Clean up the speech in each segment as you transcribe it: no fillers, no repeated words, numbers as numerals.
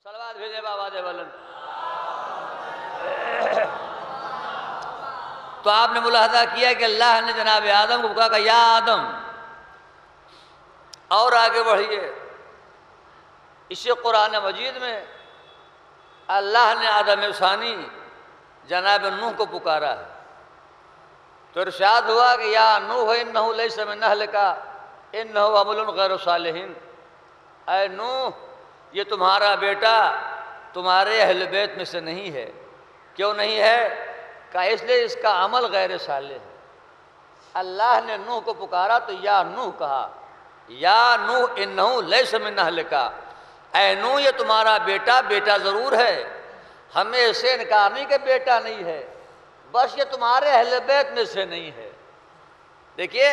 صلوات بھیجے بابا دے بلند۔ تو آپ نے ملاحظہ کیا کہ اللہ نے جناب آدم کو کہا کہ یا آدم، اور آگے بڑھیے۔ اسی قرآن مجید میں اللہ نے آدم ثانی جناب نوح کو پکارا ہے، تو ارشاد ہوا کہ یا نوح انہ لیس من اہلک انہ عمل غیر صالح، اے نوح یہ تمہارا بیٹا تمہارے اہل بیت میں سے نہیں ہے۔ کیوں نہیں ہے؟ کہ اس لیے اس کا عمل غیر صالح ہے۔ اللہ نے نوح کو پکارا تو یا نوح کہا، یا نوح انہ لیس من اہلک، اے نوح یہ تمہارا بیٹا ضرور ہے، ہمیں اس سے انکار نہیں کہ بیٹا نہیں ہے، بس یہ تمہارے اہل بیت میں سے نہیں ہے۔ دیکھیے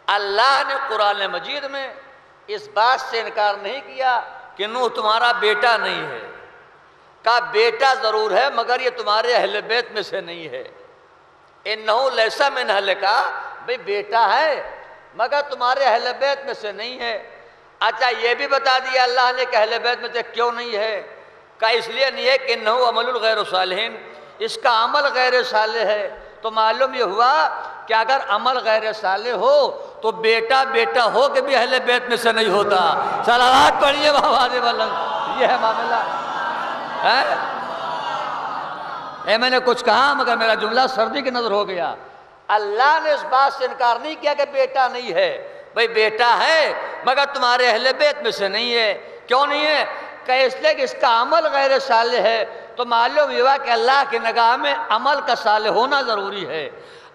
اللہ نے قرآن مجید میں اس بات سے انکار نہیں کیا کہ نوح تمہارا بیٹا نہیں ہے، کہا بیٹا ضرور ہے مگر یہ تمہارے اہل بیت میں سے نہیں ہے۔ انہو لیس من اہلک، بھئی بیٹا ہے مگر تمہارے اہل بیت میں سے نہیں ہے۔ اچھا یہ بھی بتا دیا اللہ نے کہ اہل بیت میں سے کیوں نہیں ہے؟ کہا اس لیے نہیں ہے کہ انہو عمل غیر صالح، اس کا عمل غیر صالح ہے۔ تو معلوم یہ ہوا کہ اگر عمل غیر صالح ہو تو بیٹا ہو کہ بھی اہل بیت میں سے نہیں ہوتا۔ صلوات پڑھیے بابا دے بلند، یہ ہے معاملہ۔ میں نے کچھ کہا مگر میرا جملہ سردی کی نظر ہو گیا۔ اللہ نے اس بات سے انکار نہیں کیا کہ بیٹا نہیں ہے، بھئی بیٹا ہے مگر تمہارے اہل بیت میں سے نہیں ہے۔ کیوں نہیں ہے؟ کہ اس لیے کہ اس کا عمل غیر صالح ہے۔ تو معلوم ہوا کہ اللہ کی نگاہ میں عمل کا صالح ہونا ضروری ہے۔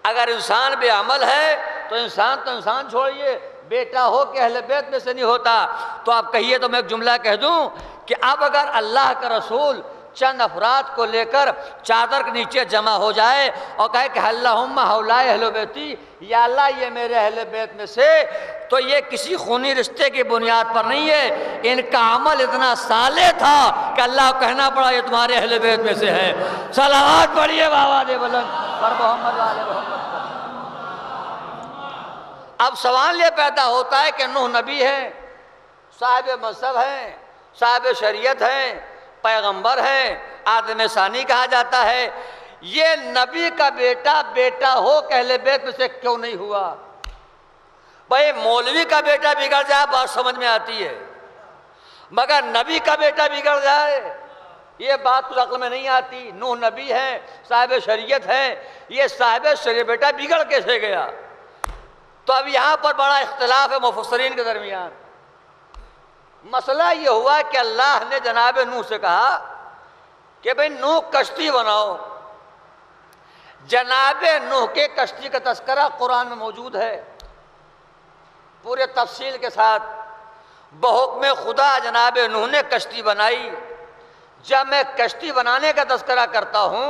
اگر انسان بے عمل ہے تو انسان چھوڑیے، بیٹا ہو کہ اہل بیت میں سے نہیں ہوتا۔ تو آپ کہیے تو میں ایک جملہ کہہ دوں کہ اب اگر اللہ کا رسول چند افراد کو لے کر چادر کے نیچے جمع ہو جائے اور کہے کہ اللہم ہؤلاء اہل بیتی، یا اللہ یہ میرے اہل بیت میں سے، تو یہ کسی خونی رشتے کی بنیاد پر نہیں ہے، ان کا عمل اتنا صالح تھا کہ اللہ کو کہنا پڑا یہ تمہارے اہل بیت میں سے ہے۔ صلوات پڑھیے بابا دے بلند پر محمد آل محمد۔ اب سوال یہ پیدا ہوتا ہے کہ نوح نبی ہے، صاحب منصب ہیں، صاحب شریعت ہیں، پیغمبر ہیں، آدم ثانی کہا جاتا ہے، یہ نبی کا بیٹا ہو کہ اہل بیت میں سے کیوں نہیں ہوا؟ بھائی مولوی کا بیٹا بگڑ جائے بات سمجھ میں آتی ہے، مگر نبی کا بیٹا بگڑ جائے یہ بات کچھ عقل میں نہیں آتی۔ نوح نبی ہے، صاحب شریعت ہے، یہ صاحب شریعت بیٹا بگڑ کیسے گیا؟ تو اب یہاں پر بڑا اختلاف ہے مفسرین کے درمیان۔ مسئلہ یہ ہوا کہ اللہ نے جناب نوح سے کہا کہ بھئی نوح کشتی بناؤ۔ جناب نوح کے کشتی کا تذکرہ قرآن میں موجود ہے پورے تفصیل کے ساتھ۔ بحکم خدا جناب نوح نے کشتی بنائی۔ جب میں کشتی بنانے کا تذکرہ کرتا ہوں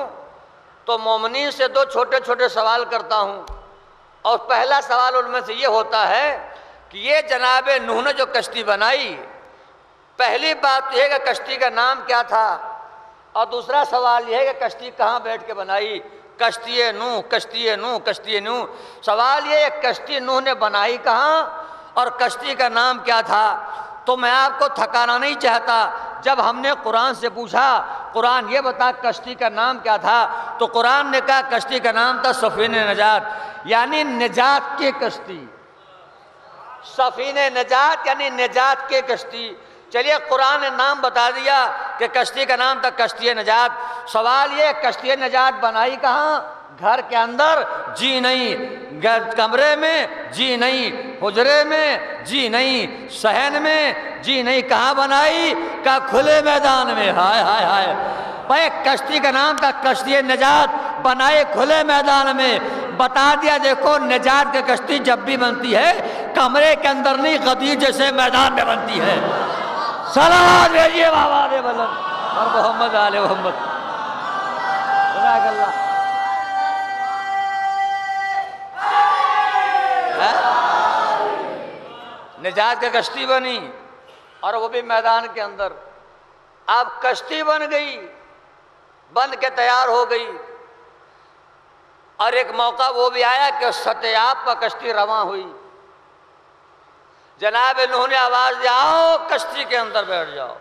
تو مومنین سے دو چھوٹے چھوٹے سوال کرتا ہوں، اور پہلا سوال ان میں سے یہ ہوتا ہے کہ یہ جناب نوح نے جو کشتی بنائی، پہلی بات یہ ہے کہ کشتی کا نام کیا تھا، اور دوسرا سوال یہ ہے کہ کشتی کہاں بیٹھ کے بنائی؟ کشتی نوح، کشتی نوح، کشتی نوح۔ سوال یہ ہے کشتی نوح نے بنائی کہاں اور کشتی کا نام کیا تھا؟ تو میں آپ کو تھکانا نہیں چاہتا، جب ہم نے قرآن سے پوچھا قرآن یہ بتا کشتی کا نام کیا تھا، تو قرآن نے کہا کشتی کا نام تھا سفینہ نجات، یعنی نجات کی کشتی۔ سفینہ نجات یعنی نجات کی کشتی۔ چلیے قرآن نے نام بتا دیا کہ کشتی کا نام تھا کشتی نجات۔ سوال یہ کشتی نجات بنائی کہاں؟ گھر کے اندر؟ جی نہیں۔ کمرے میں؟ جی نہیں۔ حجرے میں؟ جی نہیں۔ صحن میں؟ جی نہیں۔ کہاں بنائی؟ کہ کھلے میدان میں۔ ہائے ہائے ہائے، بھائی کشتی کا نام تھا کشتی نجات، بنائے کھلے میدان میں۔ بتا دیا دیکھو نجات کی کشتی جب بھی بنتی ہے کمرے کے اندر نہیں، غدیر جیسے میدان میں بنتی ہے۔ صلوات بھیجیے بابا دے بلند اور محمد آل محمد۔ جزاک اللہ۔ نجات کی کشتی بنی اور وہ بھی میدان کے اندر۔ اب کشتی بن گئی، بن کے تیار ہو گئی، اور ایک موقع وہ بھی آیا کہ ستیاب پر کشتی رواں ہوئی۔ جناب نوح نے آواز دیا آؤ کشتی کے اندر بیٹھ جاؤ۔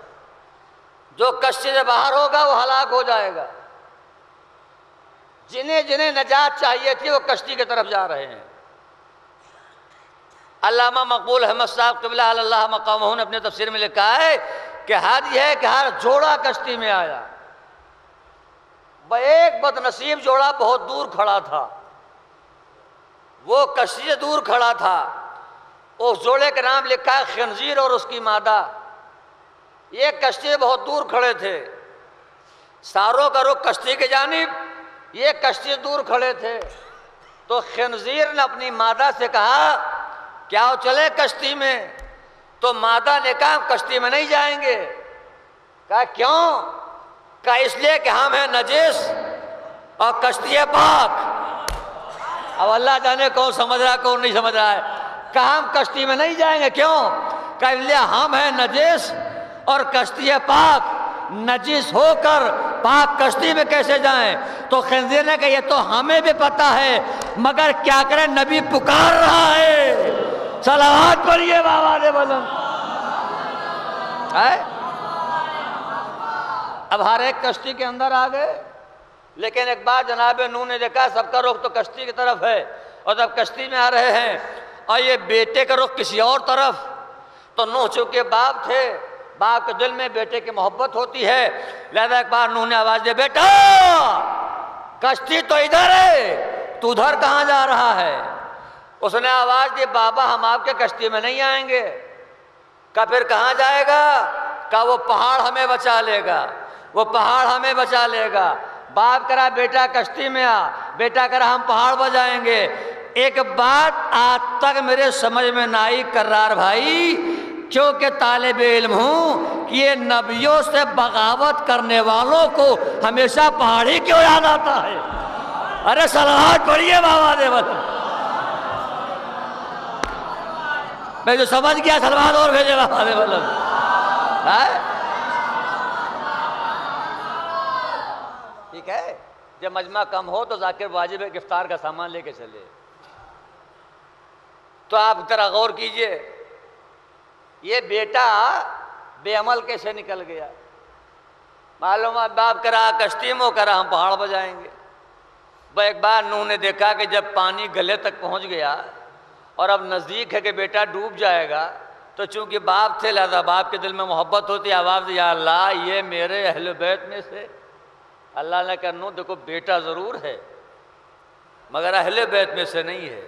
جو کشتی سے باہر ہوگا وہ ہلاک ہو جائے گا۔ جنہیں جنہیں نجات چاہیے تھی وہ کشتی کی طرف جا رہے ہیں۔ علامہ مقبول احمد صاحب قبلہ اللہ مقامہ نے اپنے تفسیر میں لکھا ہے کہ حد یہ ہے کہ ہر جوڑا کشتی میں آیا، ایک بد نصیب جوڑا بہت دور کھڑا تھا، وہ کشتی سے دور کھڑا تھا، اس جوڑے کا نام لکھا ہے خنزیر اور اس کی مادہ۔ یہ کشتی سے بہت دور کھڑے تھے، ساروں کا رخ کشتی کی جانب، یہ کشتی سے دور کھڑے تھے۔ تو خنزیر نے اپنی مادہ سے کہا کیا وہ چلے کشتی میں؟ تو مادہ نے کہا کشتی میں نہیں جائیں گے۔ کہا کیوں؟ کہا اس لیے کہ ہم ہیں نجس اور کشتی ہے پاک۔ اب اللہ جانے کون سمجھ رہا ہے کون نہیں سمجھ رہا ہے۔ کہا ہم کشتی میں نہیں جائیں گے، کیوں؟ کہا اس لیے ہم ہیں نجس اور کشتی ہے پاک، نجس ہو کر پاک کشتی میں کیسے جائیں؟ تو خنزیر نے کہا یہ تو ہمیں بھی پتا ہے، مگر کیا کریں نبی پکار رہا ہے، صلوات پڑھیے بابا نے بلند۔ اب ہر ایک کشتی کے اندر آ گئے، لیکن ایک بار جناب نوح نے دیکھا سب کا رخ تو کشتی کی طرف ہے، اور جب کشتی میں آ رہے ہیں اور یہ بیٹے کا رخ کسی اور طرف، تو نوح چونکہ باپ تھے، باپ کے دل میں بیٹے کی محبت ہوتی ہے، لہذا ایک بار نوح نے آواز دیا بیٹا کشتی تو ادھر ہے، تو ادھر کہاں جا رہا ہے؟ اس نے آواز دی بابا ہم آپ کے کشتی میں نہیں آئیں گے۔ کہا پھر کہاں جائے گا؟ کہا وہ پہاڑ ہمیں بچا لے گا، وہ پہاڑ ہمیں بچا لے گا۔ باپ کرا بیٹا کشتی میں آ، بیٹا کرا ہم پہاڑ بجائیں گے۔ ایک بات آج تک میرے سمجھ میں نہ آئی کرار بھائی، کیونکہ طالب علم ہوں کہ یہ نبیوں سے بغاوت کرنے والوں کو ہمیشہ پہاڑی کیوں یاد آتا ہے؟ ارے صلوات پڑھیے بابا دے وطن۔ میں جو سمجھ گیا صلوات اور بھیجے بابا دے وطن۔ ٹھیک ہے، جب مجمع کم ہو تو ذاکر واجب ہے کہ افطار کا سامان لے کے چلے۔ تو آپ ذرا غور کیجئے، یہ بیٹا بے عمل کیسے نکل گیا؟ معلومات باپ کرا کشتی میں کرا ہم پہاڑ بجائیں گے۔ ایک بار نوح نے دیکھا کہ جب پانی گلے تک پہنچ گیا اور اب نزدیک ہے کہ بیٹا ڈوب جائے گا، تو چونکہ باپ تھے لہذا باپ کے دل میں محبت ہوتی، آواز دی یا اللہ یہ میرے اہل بیت میں سے۔ اللہ نے کہا نوح دیکھو بیٹا ضرور ہے مگر اہل بیت میں سے نہیں ہے،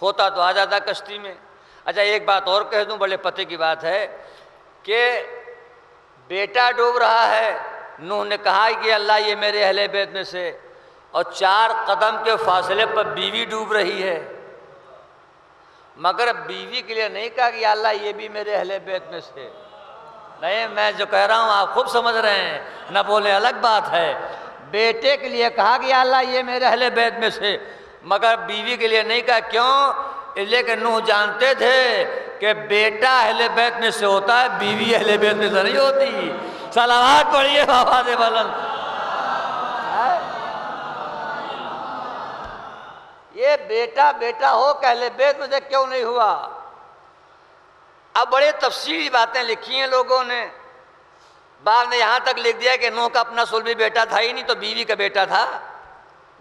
ہوتا تو آ جاتا کشتی میں۔ اچھا ایک بات اور کہہ دوں، بڑے پتے کی بات ہے کہ بیٹا ڈوب رہا ہے، نوح نے کہا کہ اللہ یہ میرے اہل بیت میں سے، اور 4 قدم کے فاصلے پر بیوی ڈوب رہی ہے، مگر بیوی کے لیے نہیں کہا کہ یا اللہ یہ بھی میرے اہل بیت میں سے۔ نہیں، میں جو کہہ رہا ہوں آپ خوب سمجھ رہے ہیں، نہ بولے الگ بات ہے۔ بیٹے کے لیے کہا کہ یا اللہ یہ میرے اہل بیت میں سے، مگر بیوی کے لیے نہیں کہا، کیوں؟ اس لیے کہ نوح جانتے تھے کہ بیٹا اہل بیت میں سے ہوتا ہے، بیوی اہل بیت میں سے نہیں ہوتی۔ صلوات پڑھیے بابا دے بلند۔ یہ بیٹا بیٹا ہو کہ اہل بیت میں سے کیوں نہیں ہوا؟ اب بڑے تفصیلی باتیں لکھی ہیں لوگوں نے، بعض نے یہاں تک لکھ دیا کہ نوح کا اپنا صلبی بیٹا تھا ہی نہیں، تو بیوی کا بیٹا تھا۔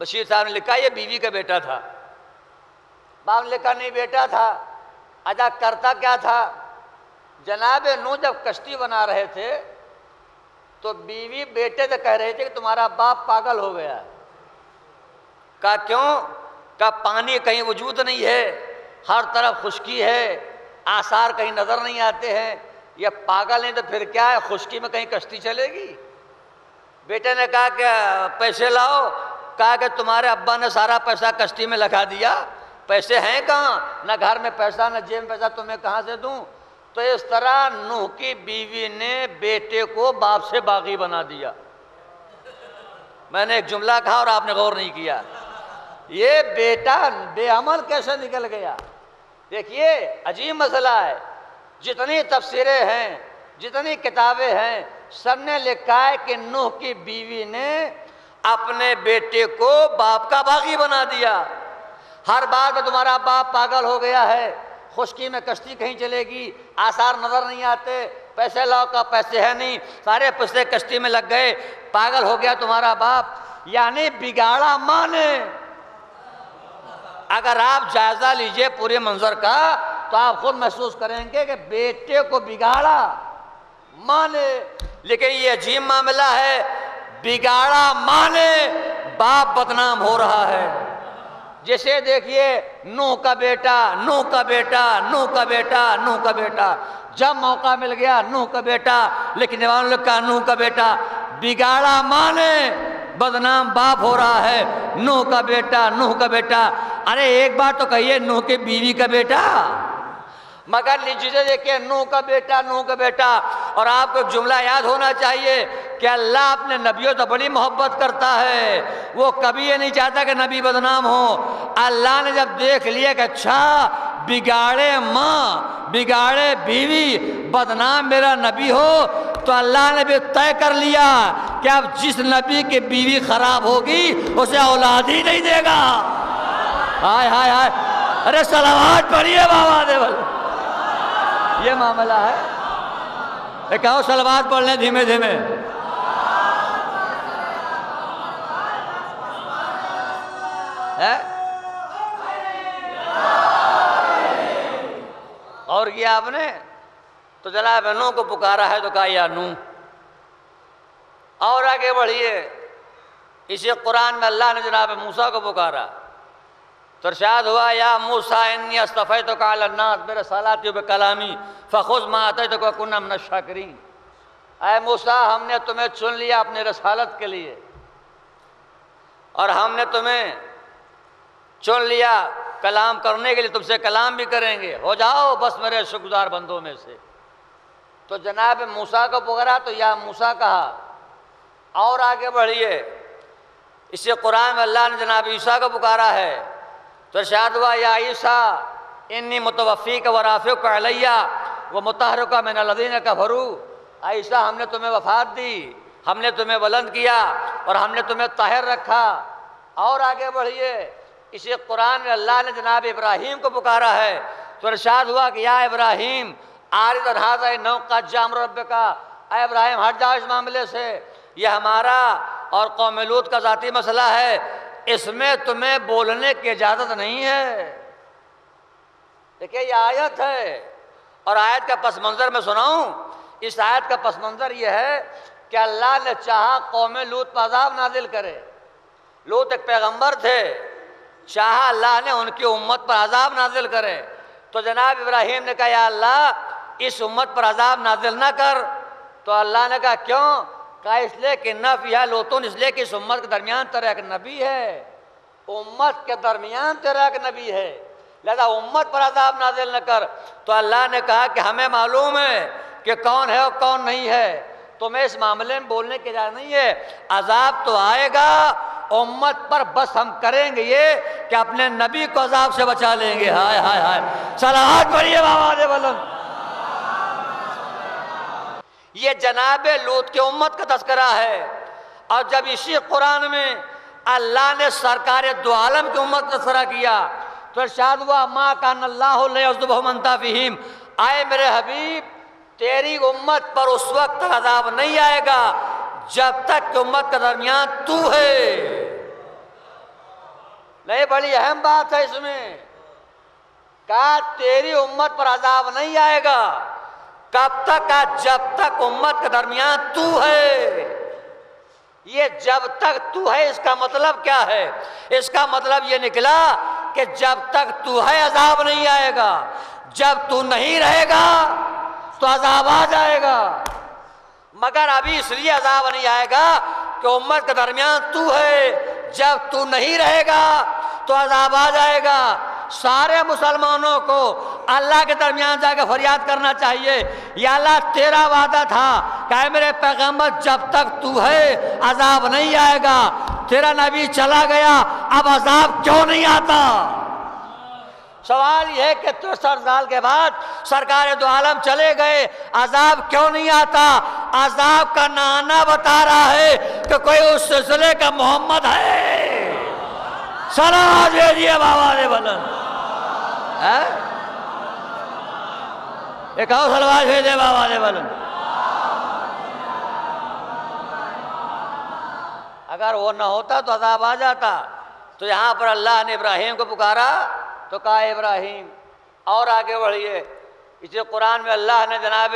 بشیر صاحب نے لکھا یہ بیوی کا بیٹا تھا، بعض نے لکھا نہیں بیٹا تھا۔ ادا کرتا کیا تھا؟ جناب نوح جب کشتی بنا رہے تھے تو بیوی بیٹے سے کہہ رہے تھے کہ تمہارا باپ پاگل ہو گیا ہے۔ کہا کیوں؟ کہا پانی کہیں وجود نہیں ہے، ہر طرف خشکی ہے، آثار کہیں نظر نہیں آتے ہیں، یہ پاگل نہیں تو پھر کیا ہے، خشکی میں کہیں کشتی چلے گی؟ بیٹے نے کہا کہ پیسے لاؤ، کہا کہ تمہارے ابا نے سارا پیسہ کشتی میں لگا دیا، پیسے ہیں کہاں؟ نہ گھر میں پیسہ نہ جیب میں پیسہ، تمہیں کہاں سے دوں؟ تو اس طرح نوح کی بیوی نے بیٹے کو باپ سے باغی بنا دیا۔ میں نے ایک جملہ کہا اور آپ نے غور نہیں کیا، یہ بیٹا بے عمل کیسے نکل گیا؟ دیکھیے عجیب مسئلہ ہے، جتنی تفسیریں ہیں جتنی کتابیں ہیں سب نے لکھا ہے کہ نوح کی بیوی نے اپنے بیٹے کو باپ کا باغی بنا دیا۔ ہر بات میں تمہارا باپ پاگل ہو گیا ہے، خشکی میں کشتی کہیں چلے گی، آثار نظر نہیں آتے، پیسے لاؤ کا پیسے ہے نہیں، سارے پیسے کشتی میں لگ گئے، پاگل ہو گیا تمہارا باپ، یعنی بگاڑا ماں نے۔ اگر آپ جائزہ لیجئے پورے منظر کا تو آپ خود محسوس کریں گے کہ بیٹے کو بگاڑا ماں نے۔ لیکن یہ عجیب معاملہ ہے، بگاڑا ماں نے، باپ بدنام ہو رہا ہے۔ جیسے دیکھیے نوح کا بیٹا، نوح کا بیٹا، نوح کا بیٹا، نوح کا بیٹا، جب موقع مل گیا نوح کا بیٹا، لیکن نوح کا بیٹا، بگاڑا ماں نے، بدنام باپ ہو رہا ہے، نوح کا بیٹا، نوح کا بیٹا۔ ارے ایک بار تو کہیے نوح کی بیوی کا بیٹا، مگر نیچے دیکھیں نوح کا بیٹا، نوح کا بیٹا۔ اور آپ کو ایک جملہ یاد ہونا چاہیے کہ اللہ اپنے نبیوں تو بڑی محبت کرتا ہے، وہ کبھی یہ نہیں چاہتا کہ نبی بدنام ہو۔ اللہ نے جب دیکھ لیا کہ اچھا بگاڑے ماں، بگاڑے بیوی، بدنام میرا نبی ہو، تو اللہ نے بھی طے کر لیا کہ اب جس نبی کی بیوی خراب ہوگی اسے اولاد ہی نہیں دے گا۔ ہائے ہائے ہائے، ارے صلوات پڑھیے بابا دیول، یہ معاملہ ہے۔ ایک کہو صلوات پڑھ لیں دھیمے دھیمے۔ اور کیا آپ نے تو جناب نوح کو پکارا ہے تو کہا یا نوح۔ اور آگے بڑھیے، اسی قرآن میں اللہ نے جناب موسیٰ کو پکارا تو ارشاد ہوا یا موسیٰ انی اصطفیتک علی الناس برسالاتی بکلامی فخذ ما آتیتک وکن من الشاکرین۔ اے موسیٰ ہم نے تمہیں چن لیا اپنی رسالت کے لیے، اور ہم نے تمہیں چن لیا کلام کرنے کے لیے، تم سے کلام بھی کریں گے، ہو جاؤ بس میرے شکرگزار بندوں میں سے۔ تو جناب موسیٰ کو پکارا تو یا موسیٰ کہا۔ اور آگے بڑھیے، اسی قرآن میں اللہ نے جناب عیسیٰ کو پکارا ہے تو ارشاد ہوا یا عیسیٰ انی متوفیک ورافعک علیہ ومطہرک من الذین کفروا۔ عیسیٰ ہم نے تمہیں وفات دی، ہم نے تمہیں بلند کیا اور ہم نے تمہیں طاہر رکھا۔ اور آگے بڑھیے، اسی قرآن میں اللہ نے جناب ابراہیم کو پکارا ہے تو ارشاد ہوا کہ یا ابراہیم عارض عن ھذا انہ قد جاء امر ربک۔ اے ابراہیم ہٹ جاؤ اس معاملے سے، یہ ہمارا اور قوم لوط کا ذاتی مسئلہ ہے، اس میں تمہیں بولنے کی اجازت نہیں ہے۔ دیکھیں یہ آیت ہے، اور آیت کا پس منظر میں سناؤں۔ اس آیت کا پس منظر یہ ہے کہ اللہ نے چاہا قوم لوط پر عذاب نازل کرے، لوط ایک پیغمبر تھے، چاہا اللہ نے ان کی امت پر عذاب نازل کرے، تو جناب ابراہیم نے کہا یا اللہ اس امت پر عذاب نازل نہ کر۔ تو اللہ نے کہا کیوں؟ کہا اس لیے کہ نہ فیہا لوطن، اس لیے کہ اس امت کے درمیان تیرا ایک نبی ہے، امت کے درمیان تیرا ایک نبی ہے، لہذا امت پر عذاب نازل نہ کر۔ تو اللہ نے کہا کہ ہمیں معلوم ہے کہ کون ہے اور کون نہیں ہے، تمہیں اس معاملے میں بولنے کی اجازت نہیں ہے، عذاب تو آئے گا امت پر، بس ہم کریں گے یہ کہ اپنے نبی کو عذاب سے بچا لیں گے۔ ہائے ہائے ہائے، صلوات پڑھیے بابا دے بلند۔ یہ جناب لوط کی امت کا تذکرہ ہے، اور جب اسی قرآن میں اللہ نے سرکار دو عالم کی امت کا تذکرہ کیا تو ارشاد ہوا ما کان اللہ لیعذبہم وانت فیہم۔ آئے میرے حبیب تیری امت پر اس وقت تک عذاب نہیں آئے گا جب تک کہ امت کے درمیان تو ہے۔ نہیں، بڑی اہم بات ہے اس میں، کہا تیری امت پر عذاب نہیں آئے گا کب تک؟ جب تک امت کے درمیان تو ہے۔ یہ جب تک تو ہے اس کا مطلب کیا ہے؟ اس کا مطلب یہ نکلا کہ جب تک تو ہے عذاب نہیں آئے گا، جب تو نہیں رہے گا تو عذاب آ جائے گا۔ مگر ابھی اس لیے عذاب نہیں آئے گا کہ امت کے درمیان تو ہے، جب تو نہیں رہے گا تو عذاب آ جائے گا۔ سارے مسلمانوں کو اللہ کے درمیان جا کے فریاد کرنا چاہیے، یا اللہ تیرا وعدہ تھا کہ اے میرے پیغمبر جب تک تو ہے عذاب نہیں آئے گا، تیرا نبی چلا گیا اب عذاب کیوں نہیں آتا؟ سوال یہ ہے کہ 63 سال کے بعد سرکار دو عالم چلے گئے، عذاب کیوں نہیں آتا؟ عذاب کا نانا بتا رہا ہے کہ کوئی اس سلسلے کا محمد ہے۔ صلوات بھیجیے بابا نے بلند، ایک اور صلوات بھیجیے بابا نے بلند۔ اگر وہ نہ ہوتا تو عذاب آ جاتا. تو یہاں پر اللہ نے ابراہیم کو پکارا تو کہا ابراہیم. اور آگے بڑھیے، اسی قرآن میں اللہ نے جناب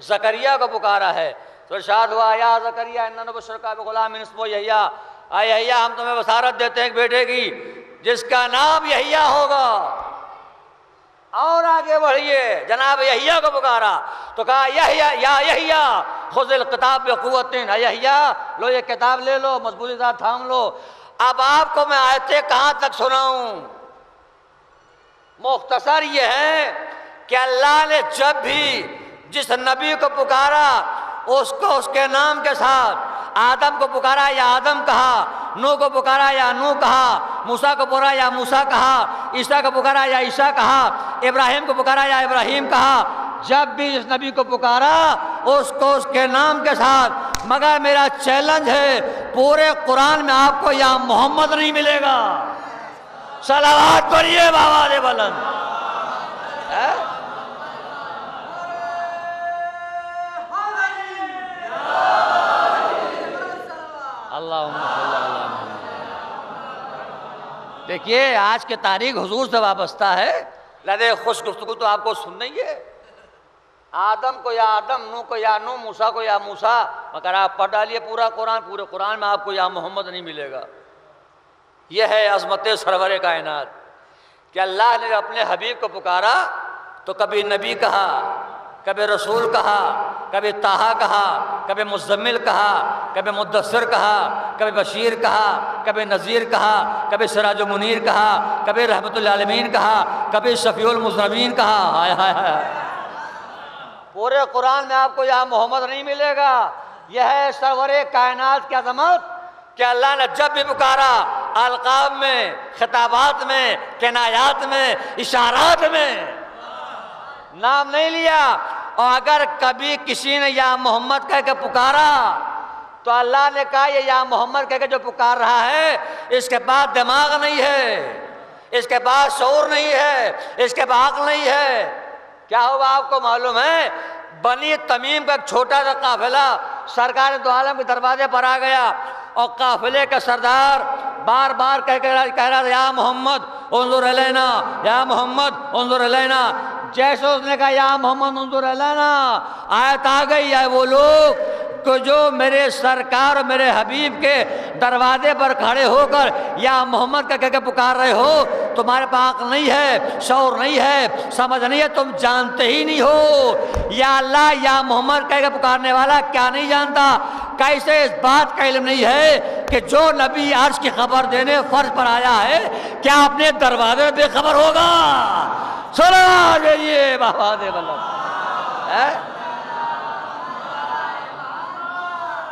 زکریا کو پکارا ہے تو ارشاد ہوا یا زکریا انا نبشرک بغلام اسمہ یحییٰ، اے یحییٰ ہم تمہیں بشارت دیتے ہیں ایک بیٹے کی جس کا نام یحییٰ ہوگا. اور آگے بڑھیے، جناب یحییٰ کو پکارا تو کہا یحییٰ یا یحییٰ خذ الکتاب بقوۃ، اے یحییٰ لو یہ کتاب لے لو، مضبوطی سے تھام لو. اب آپ کو میں آیتیں کہاں تک سناؤں؟ مختصر یہ ہے کہ اللہ نے جب بھی جس نبی کو پکارا اس کو اس کے نام کے ساتھ، آدم کو پکارا یا آدم کہا، نوح کو پکارا یا نوح کہا، موسیٰ کو پکارا یا موسیٰ کہا، عیسیٰ کو پکارا یا عیسیٰ کہا، ابراہیم کو پکارا یا ابراہیم کہا. جب بھی اس نبی کو پکارا اس کو اس کے نام کے ساتھ. مگر میرا چیلنج ہے پورے قرآن میں آپ کو یا محمد نہیں ملے گا. صلوات پڑھیے بآواز بلند. اللہم صلی اللہ علیہ وسلم. دیکھیے آج کی تاریخ حضور سے وابستہ ہے، لدے خوش گفتگو تو آپ کو سننا ہی ہے. آدم کو یا آدم، نوح کو یا نوح، موسیٰ کو یا موسیٰ. مگر آپ پڑھ ڈالیے پورا قرآن، پورے قرآن میں آپ کو یا محمد نہیں ملے گا. یہ ہے عظمت سرور کائنات کہ اللہ نے اپنے حبیب کو پکارا تو کبھی نبی کہا، کبھی رسول کہا، کبھی طٰہٰ کہا، کبھی مزمل کہا، کبھی مدثر کہا، کبھی بشیر کہا، کبھی نذیر کہا، کبھی سراج و منیر کہا، کبھی رحمت للعالمین کہا، کبھی شفیع المذنبین کہا. ہائے ہائے ہائے. پورے قرآن میں آپ کو یا محمد نہیں ملے گا. یہ ہے سرور کائنات کی عظمت کہ اللہ نے جب بھی پکارا القاب میں، خطابات میں، کنایات میں، اشارات میں نام نہیں لیا. اور اگر کبھی کسی نے یا محمد کہہ کے پکارا تو اللہ نے کہا یہ یا محمد کہہ کے جو پکار رہا ہے اس کے پاس دماغ نہیں ہے، اس کے پاس شعور نہیں ہے، اس کے پاس عقل نہیں ہے. کیا ہوا آپ کو معلوم ہے؟ بنی تمیم کا ایک چھوٹا سا قافلہ سرکار دو عالم کے دروازے پر آ گیا اور قافلے کا سردار بار بار کہہ رہا یا محمد انظر الینا، یا محمد انظر الینا. جیسے اس نے کہا یا محمد انظر الینا، آیت آ گئی ہے وہ لوگ کہ جو میرے سرکار اور میرے حبیب کے دروازے پر کھڑے ہو کر یا محمد کا کہہ کے پکار رہے ہو، تمہارے پاس عقل نہیں ہے، شعور نہیں ہے، سمجھ نہیں ہے، تم جانتے ہی نہیں ہو. یا اللہ یا محمد کہہ کے پکارنے والا کیا نہیں جانتا؟ کیسے اس بات کا علم نہیں ہے کہ جو نبی عرش کی خبر دینے فرض پر آیا ہے کیا اپنے دروازے بے خبر ہوگا؟ سنا جائیے بابا دے بلند.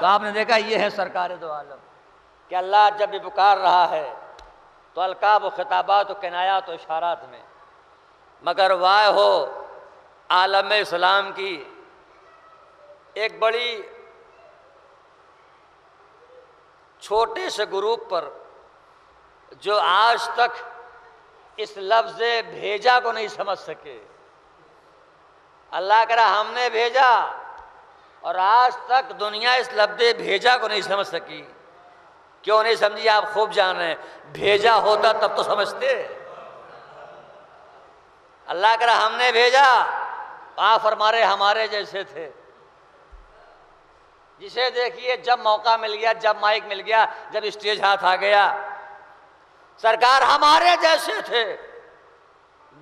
تو آپ نے دیکھا یہ ہے سرکار دو عالم کہ اللہ جب بھی پکار رہا ہے تو القاب و خطابات و کنایات و اشارات میں. مگر وائے ہو عالم اسلام کی ایک بڑی چھوٹے سے گروپ پر جو آج تک اس لفظ بھیجا کو نہیں سمجھ سکے. اللہ کہہ رہا ہم نے بھیجا، اور آج تک دنیا اس لفظ بھیجا کو نہیں سمجھ سکی. کیوں نہیں سمجھی آپ خوب جان رہے ہیں. بھیجا ہوتا تب تو سمجھتے. اللہ کہہ رہا ہم نے بھیجا، آپ فرما رہے ہمارے جیسے تھے. جسے دیکھیے جب موقع مل گیا، جب مائک مل گیا، جب اسٹیج ہاتھ آ گیا، سرکار ہمارے جیسے تھے،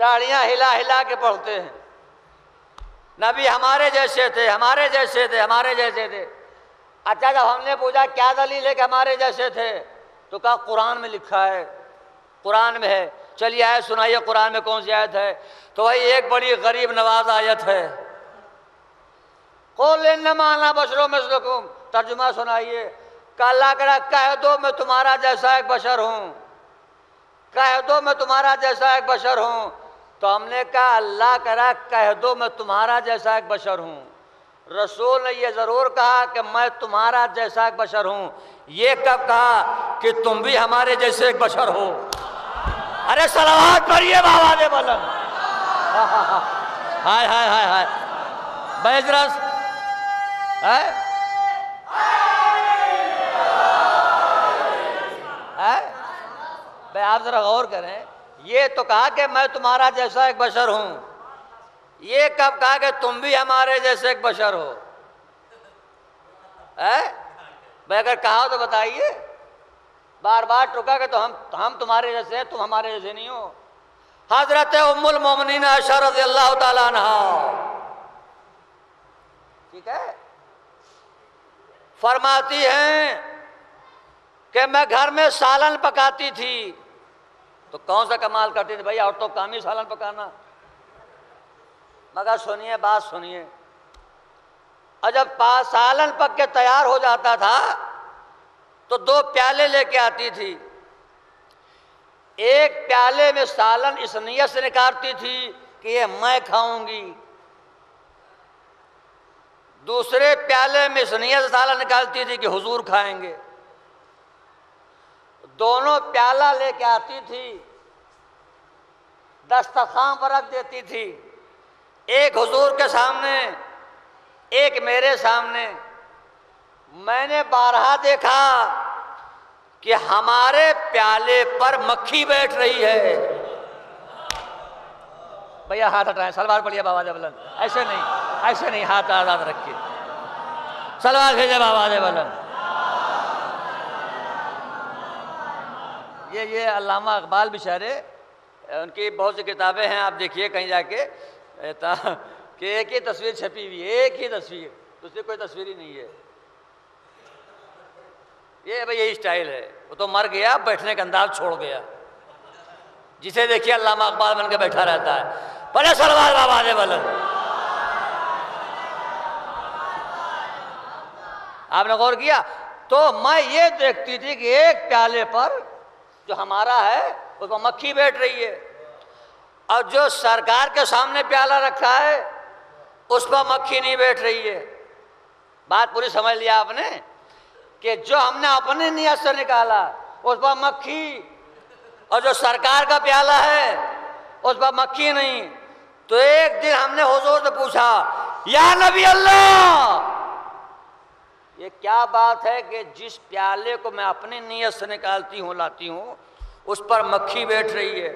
داڑیاں ہلا ہلا کے پڑھتے ہیں. نبی ہمارے جیسے تھے، ہمارے جیسے تھے، ہمارے جیسے تھے. اچھا جب ہم نے پوچھا کیا دلیل ہے کہ ہمارے جیسے تھے تو کہا قرآن میں لکھا ہے، قرآن میں ہے. چلیے آیت سنائیے قرآن میں کون سی آیت ہے؟ تو وہی ایک بڑی غریب نواز آیت ہے، قُلْ إِنَّمَا أَنَا بَشَرٌ مِثْلُكُمْ. ترجمہ سنائیے کہ اللہ کہہ دو میں تمہارا جیسا ایک بشر ہوں، کہہ دو میں تمہارا جیسا ایک بشر ہوں. تو ہم نے کہا اللہ کہہ دو میں تمہارا جیسا ایک بشر ہوں. رسول نے یہ ضرور کہا کہ میں تمہارا جیسا ایک بشر ہوں. یہ کب کہا کہ تم بھی ہمارے جیسے ایک بشر ہو؟ ارے صلوات پڑھیے بابا دے بلند. ہائے ہائے ہائے ہائے بیجرس بھائی آپ ذرا غور کریں، یہ تو کہا کہ میں تمہارا جیسا ایک بشر ہوں، یہ کب کہا کہ تم بھی ہمارے جیسے ایک بشر ہو؟ بھائی اگر کہا ہو تو بتائیے، بار بار ٹوکا کہ تو ہم تمہارے جیسے ہیں، تم ہمارے جیسے نہیں ہو۔ حضرت ام المومنین عائشہ رضی اللہ تعالیٰ عنہ، ٹھیک ہے، فرماتی ہیں کہ میں گھر میں سالن پکاتی تھی، تو کون سا کمال کرتی تھی بھائی، عورتوں کام ہی سالن پکانا، مگر سنیے بات سنیے، اور جب سالن پک کے تیار ہو جاتا تھا تو 2 پیالے لے کے آتی تھی، ایک پیالے میں سالن اس نیت سے نکالتی تھی کہ یہ میں کھاؤں گی، دوسرے پیالے میں اس نیت سے سالن نکالتی تھی کہ حضور کھائیں گے، دونوں پیالہ لے کے آتی تھی، دسترخوان پر رکھ دیتی تھی، ایک حضور کے سامنے ایک میرے سامنے۔ میں نے بارہا دیکھا کہ ہمارے پیالے پر مکھی بیٹھ رہی ہے۔ بھیا ہاتھ ہٹائیں، سلوات پڑھیے بآواز بلند، ایسے نہیں، ہاتھ آزاد رکھیے، سلوات بھیجے بآواز بلند۔ یہ علامہ اقبال بیچارے، ان کی بہت سی کتابیں ہیں، آپ دیکھیے کہیں جا کے کہ ایک ہی تصویر چھپی ہوئی ہے، ایک ہی تصویر، دوسری کوئی تصویر ہی نہیں ہے۔ یہ بھئی یہی سٹائل ہے، وہ تو مر گیا، بیٹھنے کا انداز چھوڑ گیا، جسے دیکھیے علامہ اقبال بن کے بیٹھا رہتا ہے۔ پڑھے سلوات بآواز بلند۔ آپ نے غور کیا؟ تو میں یہ دیکھتی تھی کہ ایک پیالے پر جو ہمارا ہے اس پر مکھی بیٹھ رہی ہے، اور جو سرکار کے سامنے پیالہ رکھا ہے اس پر مکھی نہیں بیٹھ رہی ہے۔ بات پوری سمجھ لیا آپ نے کہ جو ہم نے اپنی نیت سے نکالا اس پر مکھی، اور جو سرکار کا پیالہ ہے اس پر مکھی نہیں۔ تو ایک دن ہم نے حضور سے پوچھا، یا نبی اللہ، یہ کیا بات ہے کہ جس پیالے کو میں اپنی نیت سے نکالتی ہوں لاتی ہوں اس پر مکھی بیٹھ رہی ہے،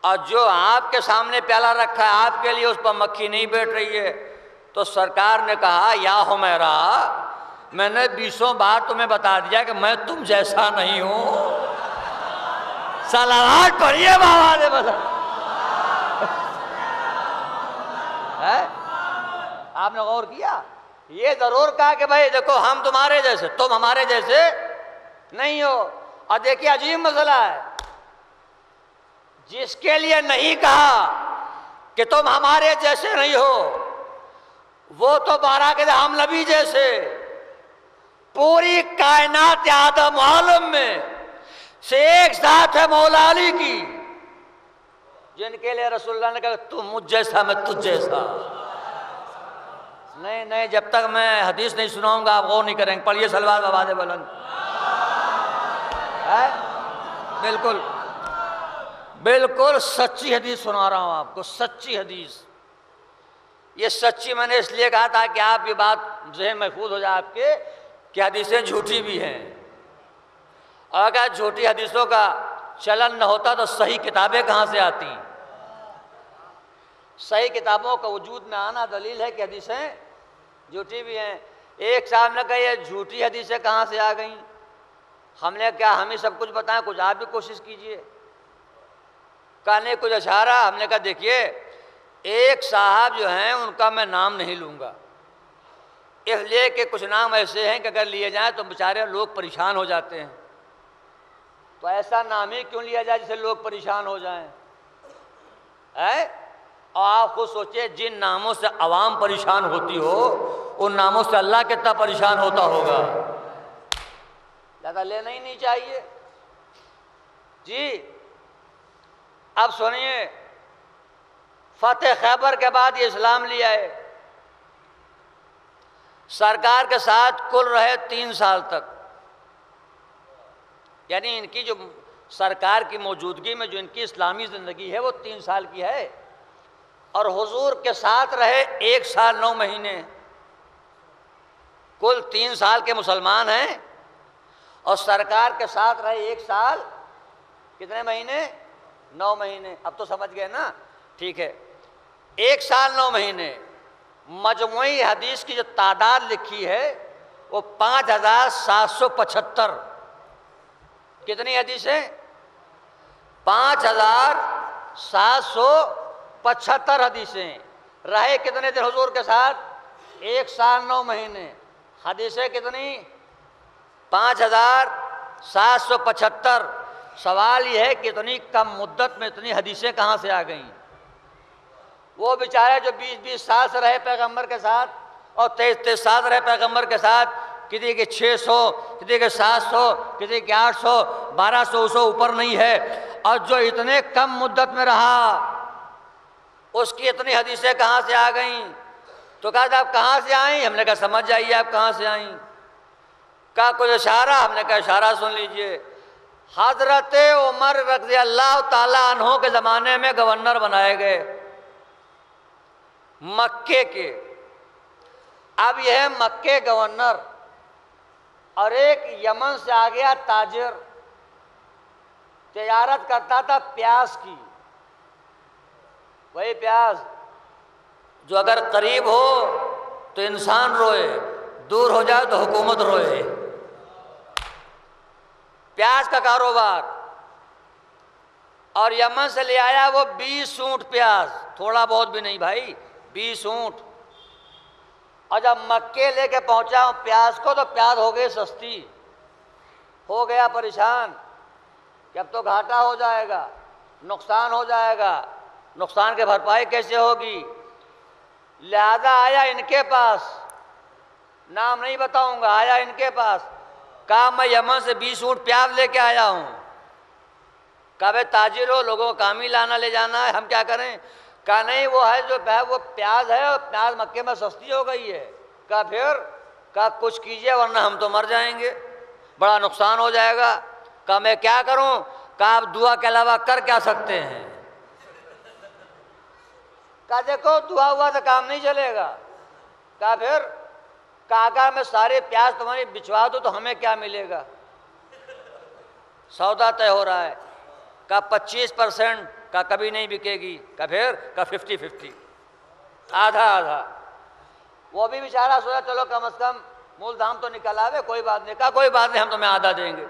اور جو آپ کے سامنے پیالہ رکھا ہے آپ کے لیے اس پر مکھی نہیں بیٹھ رہی ہے؟ تو سرکار نے کہا، یا حمیرہ، میں نے 20 بار تمہیں بتا دیا کہ میں تم جیسا نہیں ہوں۔ صلوات پڑھیے بآواز بلند۔ آپ نے غور کیا؟ یہ ضرور کہا کہ بھائی دیکھو ہم تمہارے جیسے، تم ہمارے جیسے نہیں ہو۔ اور دیکھیے عجیب مسئلہ ہے، جس کے لیے نہیں کہا کہ تم ہمارے جیسے نہیں ہو، وہ تو بارہ کے ہم نبی جیسے پوری کائنات آدم عالم میں سے ایک ذات ہے مولا علی کی، جن کے لیے رسول اللہ نے کہا تم مجھ جیسا میں تجھ جیسا۔ نہیں، جب تک میں حدیث نہیں سناؤں گا آپ غور نہیں کریں گے۔ پڑھیے سلوات بآواز بلند۔ بالکل سچی حدیث سنا رہا ہوں آپ کو، سچی حدیث۔ یہ سچی میں نے اس لیے کہا تھا کہ آپ یہ بات ذہن محفوظ ہو جائے آپ کے کہ حدیثیں جھوٹی بھی ہیں، اور اگر جھوٹی حدیثوں کا چلن نہ ہوتا تو صحیح کتابیں کہاں سے آتی؟ صحیح کتابوں کا وجود میں آنا دلیل ہے کہ حدیثیں جھوٹی بھی ہیں۔ ایک صاحب نے کہا یہ جھوٹی حدیثیں کہاں سے آ گئیں؟ ہم نے کہا ہم ہی سب کچھ بتائیں، کچھ آپ بھی کوشش کیجئے۔ کہنے کچھ اشارہ، ہم نے کہا دیکھیے ایک صاحب جو ہیں ان کا میں نام نہیں لوں گا، اس لیے کہ کچھ نام ایسے ہیں کہ اگر لیے جائیں تو بیچارے لوگ پریشان ہو جاتے ہیں، تو ایسا نام ہی کیوں لیا جائے جس سے لوگ پریشان ہو جائیں؟ اور آپ خود سوچیں جن ناموں سے عوام پریشان ہوتی ہو ان ناموں سے اللہ کتنا پریشان ہوتا ہوگا۔ زیادہ لینا ہی نہیں چاہیے۔ جی اب سنیے، فتح خیبر کے بعد یہ اسلام لے آئے، سرکار کے ساتھ کل رہے 3 سال تک، یعنی ان کی جو سرکار کی موجودگی میں جو ان کی اسلامی زندگی ہے وہ 3 سال کی ہے، اور حضور کے ساتھ رہے 1 سال 9 مہینے، کل 3 سال کے مسلمان ہیں، اور سرکار کے ساتھ رہے 1 سال کتنے مہینے؟ 9 مہینے. اب تو سمجھ گئے نا؟ ٹھیک ہے. 1 سال 9 مہینے. مجموعی حدیث کی جو تعداد لکھی ہے وہ 5775. کتنی حدیثیں؟ 5775 حدیثیں. رہے کتنے دن حضور کے ساتھ؟ 1 سال 9 مہینے. حدیثیں کتنی؟ 5775. سوال یہ ہے کہ اتنی کم مدت میں اتنی حدیثیں کہاں سے آ گئیں؟ وہ بیچارے جو 20 سال سے رہے پیغمبر کے ساتھ اور 23 سال رہے پیغمبر کے ساتھ، کسی کے 600، کسی کے 700، کسی کے 800، 1200 اسے اوپر نہیں ہے، اور جو اتنے کم مدت میں رہا اس کی اتنی حدیثیں کہاں سے آ گئیں؟ تو کہا آپ کہاں سے آئیں؟ ہم نے کہا سمجھ جائیے آپ کہاں سے آئیں. کہا کوئی اشارہ؟ ہم نے کہا اشارہ سن لیجئے. حضرت عمر رضی اللہ تعالیٰ عنہ کے زمانے میں گورنر بنائے گئے مکے کے. اب یہ ہے مکے گورنر، اور ایک یمن سے آ گیا تاجر، تجارت کرتا تھا پیاز کی. وہی پیاز جو اگر قریب ہو تو انسان روئے، دور ہو جائے تو حکومت روئے. پیاز کا کاروبار. اور یمن سے لے آیا وہ 20 اونٹ پیاز، تھوڑا بہت بھی نہیں بھائی، 20 اونٹ. اور جب مکے لے کے پہنچا پیاز کو تو پیاز ہو گئی سستی. ہو گیا پریشان کہ اب تو گھاٹا ہو جائے گا، نقصان ہو جائے گا، نقصان کی بھرپائی کیسے ہوگی؟ لہذا آیا ان کے پاس، نام نہیں بتاؤں گا، آیا ان کے پاس. کہا میں یمن سے 20 اونٹ پیاز لے کے آیا ہوں. کہا بھائی تاجر ہو، لوگوں کو کام ہی لانا لے جانا ہے، ہم کیا کریں؟ کہا نہیں وہ ہے جو وہ پیاز ہے، اور پیاز مکے میں سستی ہو گئی ہے. کہا پھر؟ کہا کچھ کیجئے ورنہ ہم تو مر جائیں گے، بڑا نقصان ہو جائے گا. کہا میں کیا کروں؟ کہا آپ دعا کے علاوہ کر کیا سکتے ہیں؟ کہا دیکھو دعا ہوا تو کام نہیں چلے گا. کہا پھر؟ کہا اگر میں سارے پیاز تمہاری بچوا دوں تو ہمیں کیا ملے گا؟ سودا طے ہو رہا ہے. کہا 25%. کہا کبھی نہیں بکے گی. کہا پھر؟ کہا 50-50، آدھا آدھا. وہ بھی بیچارہ سوچا چلو کم از کم مول دھام تو نکل آوے، کوئی بات نہیں. کہا کوئی بات نہیں، ہم تمہیں آدھا دیں گے.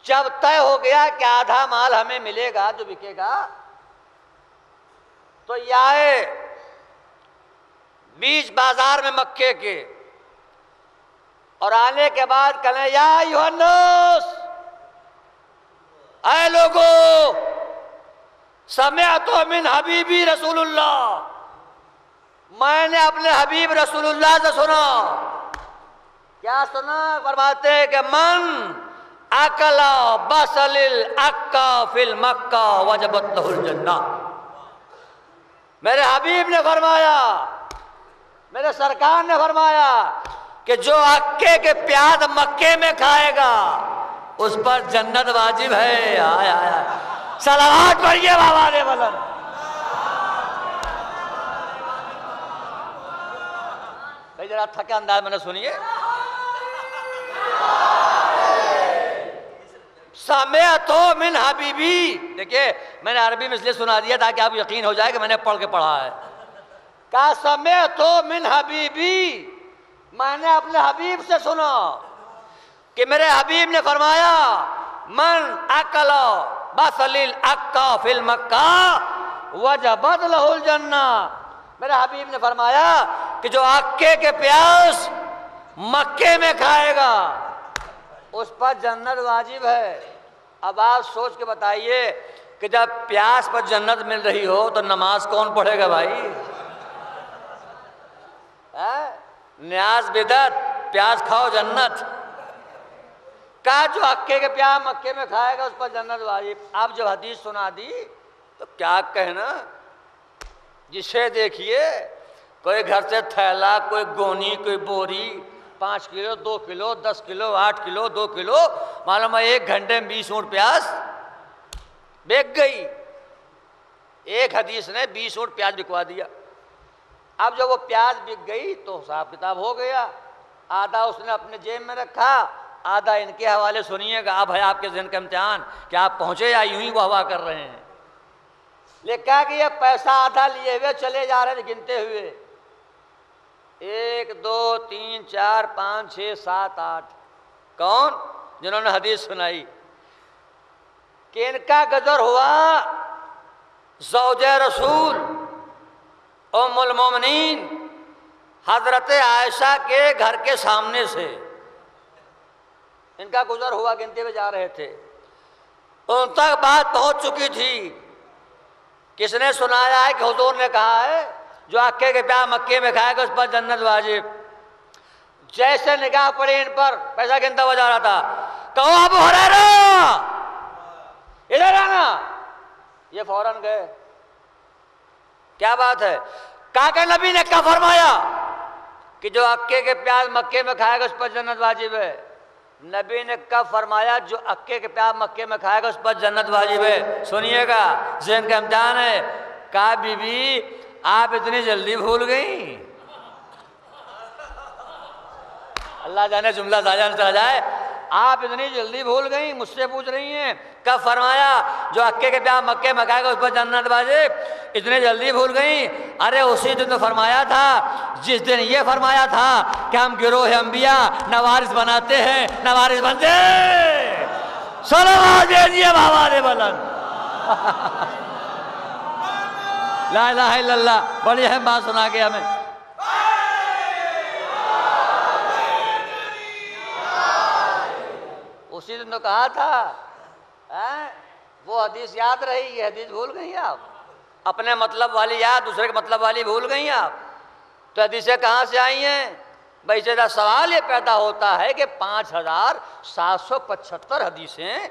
جب طے ہو گیا کہ آدھا مال ہمیں ملے گا جو بکے گا، تو یہ آئے بیچ بازار میں مکے کے، اور آنے کے بعد کہنے یا ایھا الناس، اے لوگو، سمعت من حبیبی رسول اللہ، میں نے اپنے حبیب رسول اللہ سے سنا. کیا سنا؟ فرماتے ہیں کہ من اکل بصل الاکا فی المکہ وجبت لہ الجنہ. میرے حبیب نے فرمایا، میرے سرکار نے فرمایا کہ جو اکے کے پیاز مکے میں کھائے گا اس پر جنت واجب ہے. آیا آیا صلوات پڑھیے بابا نے بلند. بھائی ذرا تھکے انداز میں نے سنیے. سمعت من حبیبی، دیکھیے میں نے عربی میں اس لیے سنا دیا تاکہ آپ یقین ہو جائے کہ میں نے پڑھ کے پڑھا ہے. کہا سمعت من حبیبی، میں نے اپنے حبیب سے سنا کہ میرے حبیب نے فرمایا من اکل بصل الاکا فی المکہ وجبت لہ الجنہ. میرے حبیب نے فرمایا کہ جو اکے کے پیاز مکے میں کھائے گا اس پر جنت واجب ہے. اب آپ سوچ کے بتائیے کہ جب پیاز پر جنت مل رہی ہو تو نماز کون پڑھے گا بھائی؟ نیاز بدعت، پیاز کھاؤ جنت. کہا جو اکے کے پیاز مکے میں کھائے گا اس پر جنت واجب. آپ جب حدیث سنا دی تو کیا کہنا، جسے دیکھیے کوئی گھر سے تھیلا، کوئی گونی، کوئی بوری، 5 کلو، 2 کلو، 10 کلو، 8 کلو، 2 کلو، معلوم ہے 1 گھنٹے میں 20 اونٹ پیاز بیک گئی. ایک حدیث نے 20 اونٹ پیاز بکوا دیا. اب جب وہ پیاز بک گئی تو حساب کتاب ہو گیا. آدھا اس نے اپنے جیب میں رکھا، آدھا ان کے حوالے سنیے گا، اب ہے آپ کے ذہن کا امتحان کہ آپ پہنچے یا یوں ہی وہ ہوا کر رہے ہیں۔ لیکن کہا کہ یہ پیسہ آدھا لیے ہوئے چلے جا رہے تھے گنتے ہوئے، 1 2 3 4 5 6 7 8۔ کون؟ جنہوں نے حدیث سنائی کہ ان کا گزر ہوا زوج رسول ام المومنین حضرت عائشہ کے گھر کے سامنے سے، ان کا گزر ہوا، گنتے ہوئے جا رہے تھے، ان تک بات پہنچ چکی تھی۔ کس نے سنایا ہے کہ حضور نے کہا ہے جو عکے کے پیاز مکے میں کھائے گا اس پر جنت واجب۔ جیسے نگاہ پڑی ان پر، پیسہ گنتا ہوا جا رہا تھا، کہو ابو ہریرہ ادھر آنا، یہ فوراً گئے۔ کیا بات ہے؟ کہا کہ نبی نے کیا فرمایا کہ جو عکے کے پیاز مکے میں کھائے گا اس پر جنت واجب ہے؟ نبی نے کب فرمایا جو عکے کے پیاز مکے میں کھائے گا اس پر جنت واجب ہے؟ سنیے گا، ذہن کا امتحان ہے۔ کہا بی بی آپ اتنی جلدی بھول گئیں؟ اللہ جانے جملہ ساجان سے آ جائے، آپ اتنی جلدی بھول گئیں، مجھ سے پوچھ رہی ہیں کب فرمایا جو عکے کے پیاز مکے میں کھائے گا اس پر جنت واجب؟ اتنی جلدی بھول گئیں؟ ارے اسی دن تو فرمایا تھا جس دن یہ فرمایا تھا کہ ہم گروہ انبیاء نوارث بناتے ہیں، نوارث بنتے ہیں۔ صلوات بھیجیے بابا دے بلند۔ لا الہ الا اللہ، بڑی اہم بات سنا کے ہمیں۔ اسی دن تو کہا تھا، وہ حدیث یاد رہی، یہ حدیث بھول گئی آپ؟ اپنے مطلب والی یاد، دوسرے کے مطلب والی بھول گئی آپ؟ تو حدیثیں کہاں سے آئی ہیں بھائی؟ جیسا سوال یہ پیدا ہوتا ہے کہ 5775 حدیثیں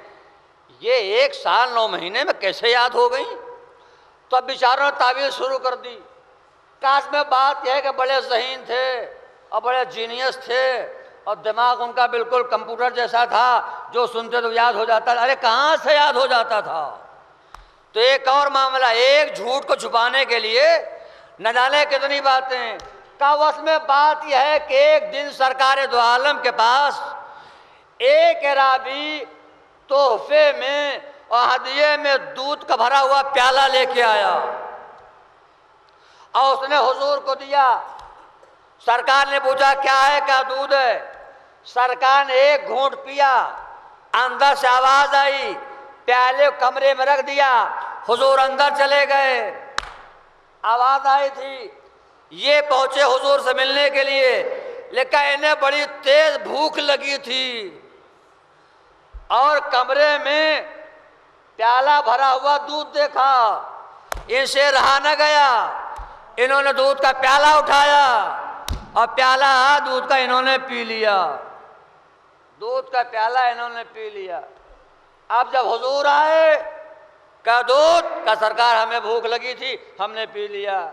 یہ 1 سال 9 مہینے میں کیسے یاد ہو گئیں؟ تو اب بیچاروں نے تعویل شروع کر دی۔ کاش میں بات یہ ہے کہ بڑے ذہین تھے اور بڑے جینیس تھے اور دماغ ان کا بالکل کمپیوٹر جیسا تھا، جو سنتے تو یاد ہو جاتا تھا۔ ارے کہاں سے یاد ہو جاتا تھا؟ تو ایک اور معاملہ، ایک جھوٹ کو چھپانے کے لیے نہ جانے کتنی باتیں۔ اس میں بات یہ ہے کہ ایک دن سرکار دو عالم کے پاس ایک اعرابی تحفے میں اور ہدیے میں دودھ کا بھرا ہوا پیالہ لے کے آیا اور اس نے حضور کو دیا۔ سرکار نے پوچھا کیا ہے؟ کیا دودھ ہے؟ سرکار نے ایک گھونٹ پیا، اندر سے آواز آئی، پیالے کمرے میں رکھ دیا، حضور اندر چلے گئے۔ آواز آئی تھی، یہ پہنچے حضور سے ملنے کے لیے، لیکن انہیں بڑی تیز بھوک لگی تھی اور کمرے میں پیالہ بھرا ہوا دودھ دیکھا، ان سے رہا نہ گیا۔ انہوں نے دودھ کا پیالہ اٹھایا اور پیالہ دودھ کا انہوں نے پی لیا، دودھ کا پیالہ انہوں نے پی لیا۔ اب جب حضور آئے، کہا دودھ؟ کا سرکار ہمیں بھوک لگی تھی، ہم نے پی لیا۔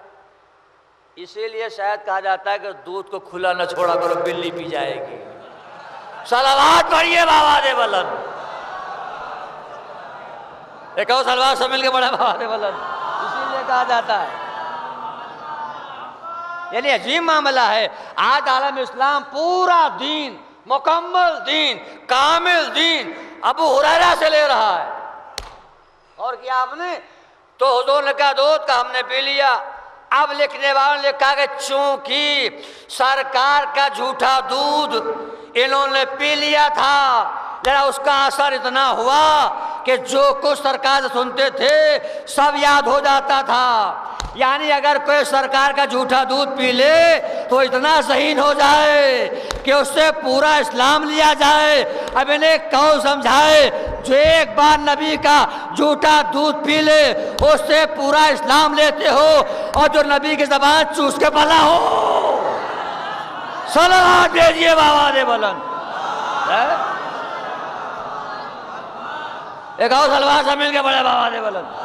اسی لیے شاید کہا جاتا ہے کہ دودھ کو کھلا نہ چھوڑا کرو، بلی پی جائے گی۔ صلوات پڑھیے بابا دے بلند۔ ایک اور صلوات سے مل کے بڑا بابا دے بلند، اسی لیے کہا جاتا ہے۔ یعنی عجیب معاملہ ہے، آج عالم اسلام پورا دین، مکمل دین، کامل دین ابو ہریرہ سے لے رہا ہے۔ اور کیا آپ نے؟ تو حضور نے کہا دودھ کا ہم نے پی لیا۔ اب لکھنے والوں نے کہا کہ چونکہ سرکار کا جھوٹا دودھ انہوں نے پی لیا تھا، ذرا اس کا اثر اتنا ہوا کہ جو کچھ سرکار سے سنتے تھے سب یاد ہو جاتا تھا۔ یعنی اگر کوئی سرکار کا جھوٹا دودھ پی لے تو اتنا ذہین ہو جائے کہ اس سے پورا اسلام لیا جائے۔ اب انہیں کون سمجھائے؟ جو ایک بار نبی کا جھوٹا دودھ پی لے اس سے پورا اسلام لیتے ہو، اور جو نبی کی زبان چوس کے بھلا ہو۔ صلوات بھیجیے بابا دے بلند۔ ایک اور صلوات سے مل کے بڑے بابا دے بلند۔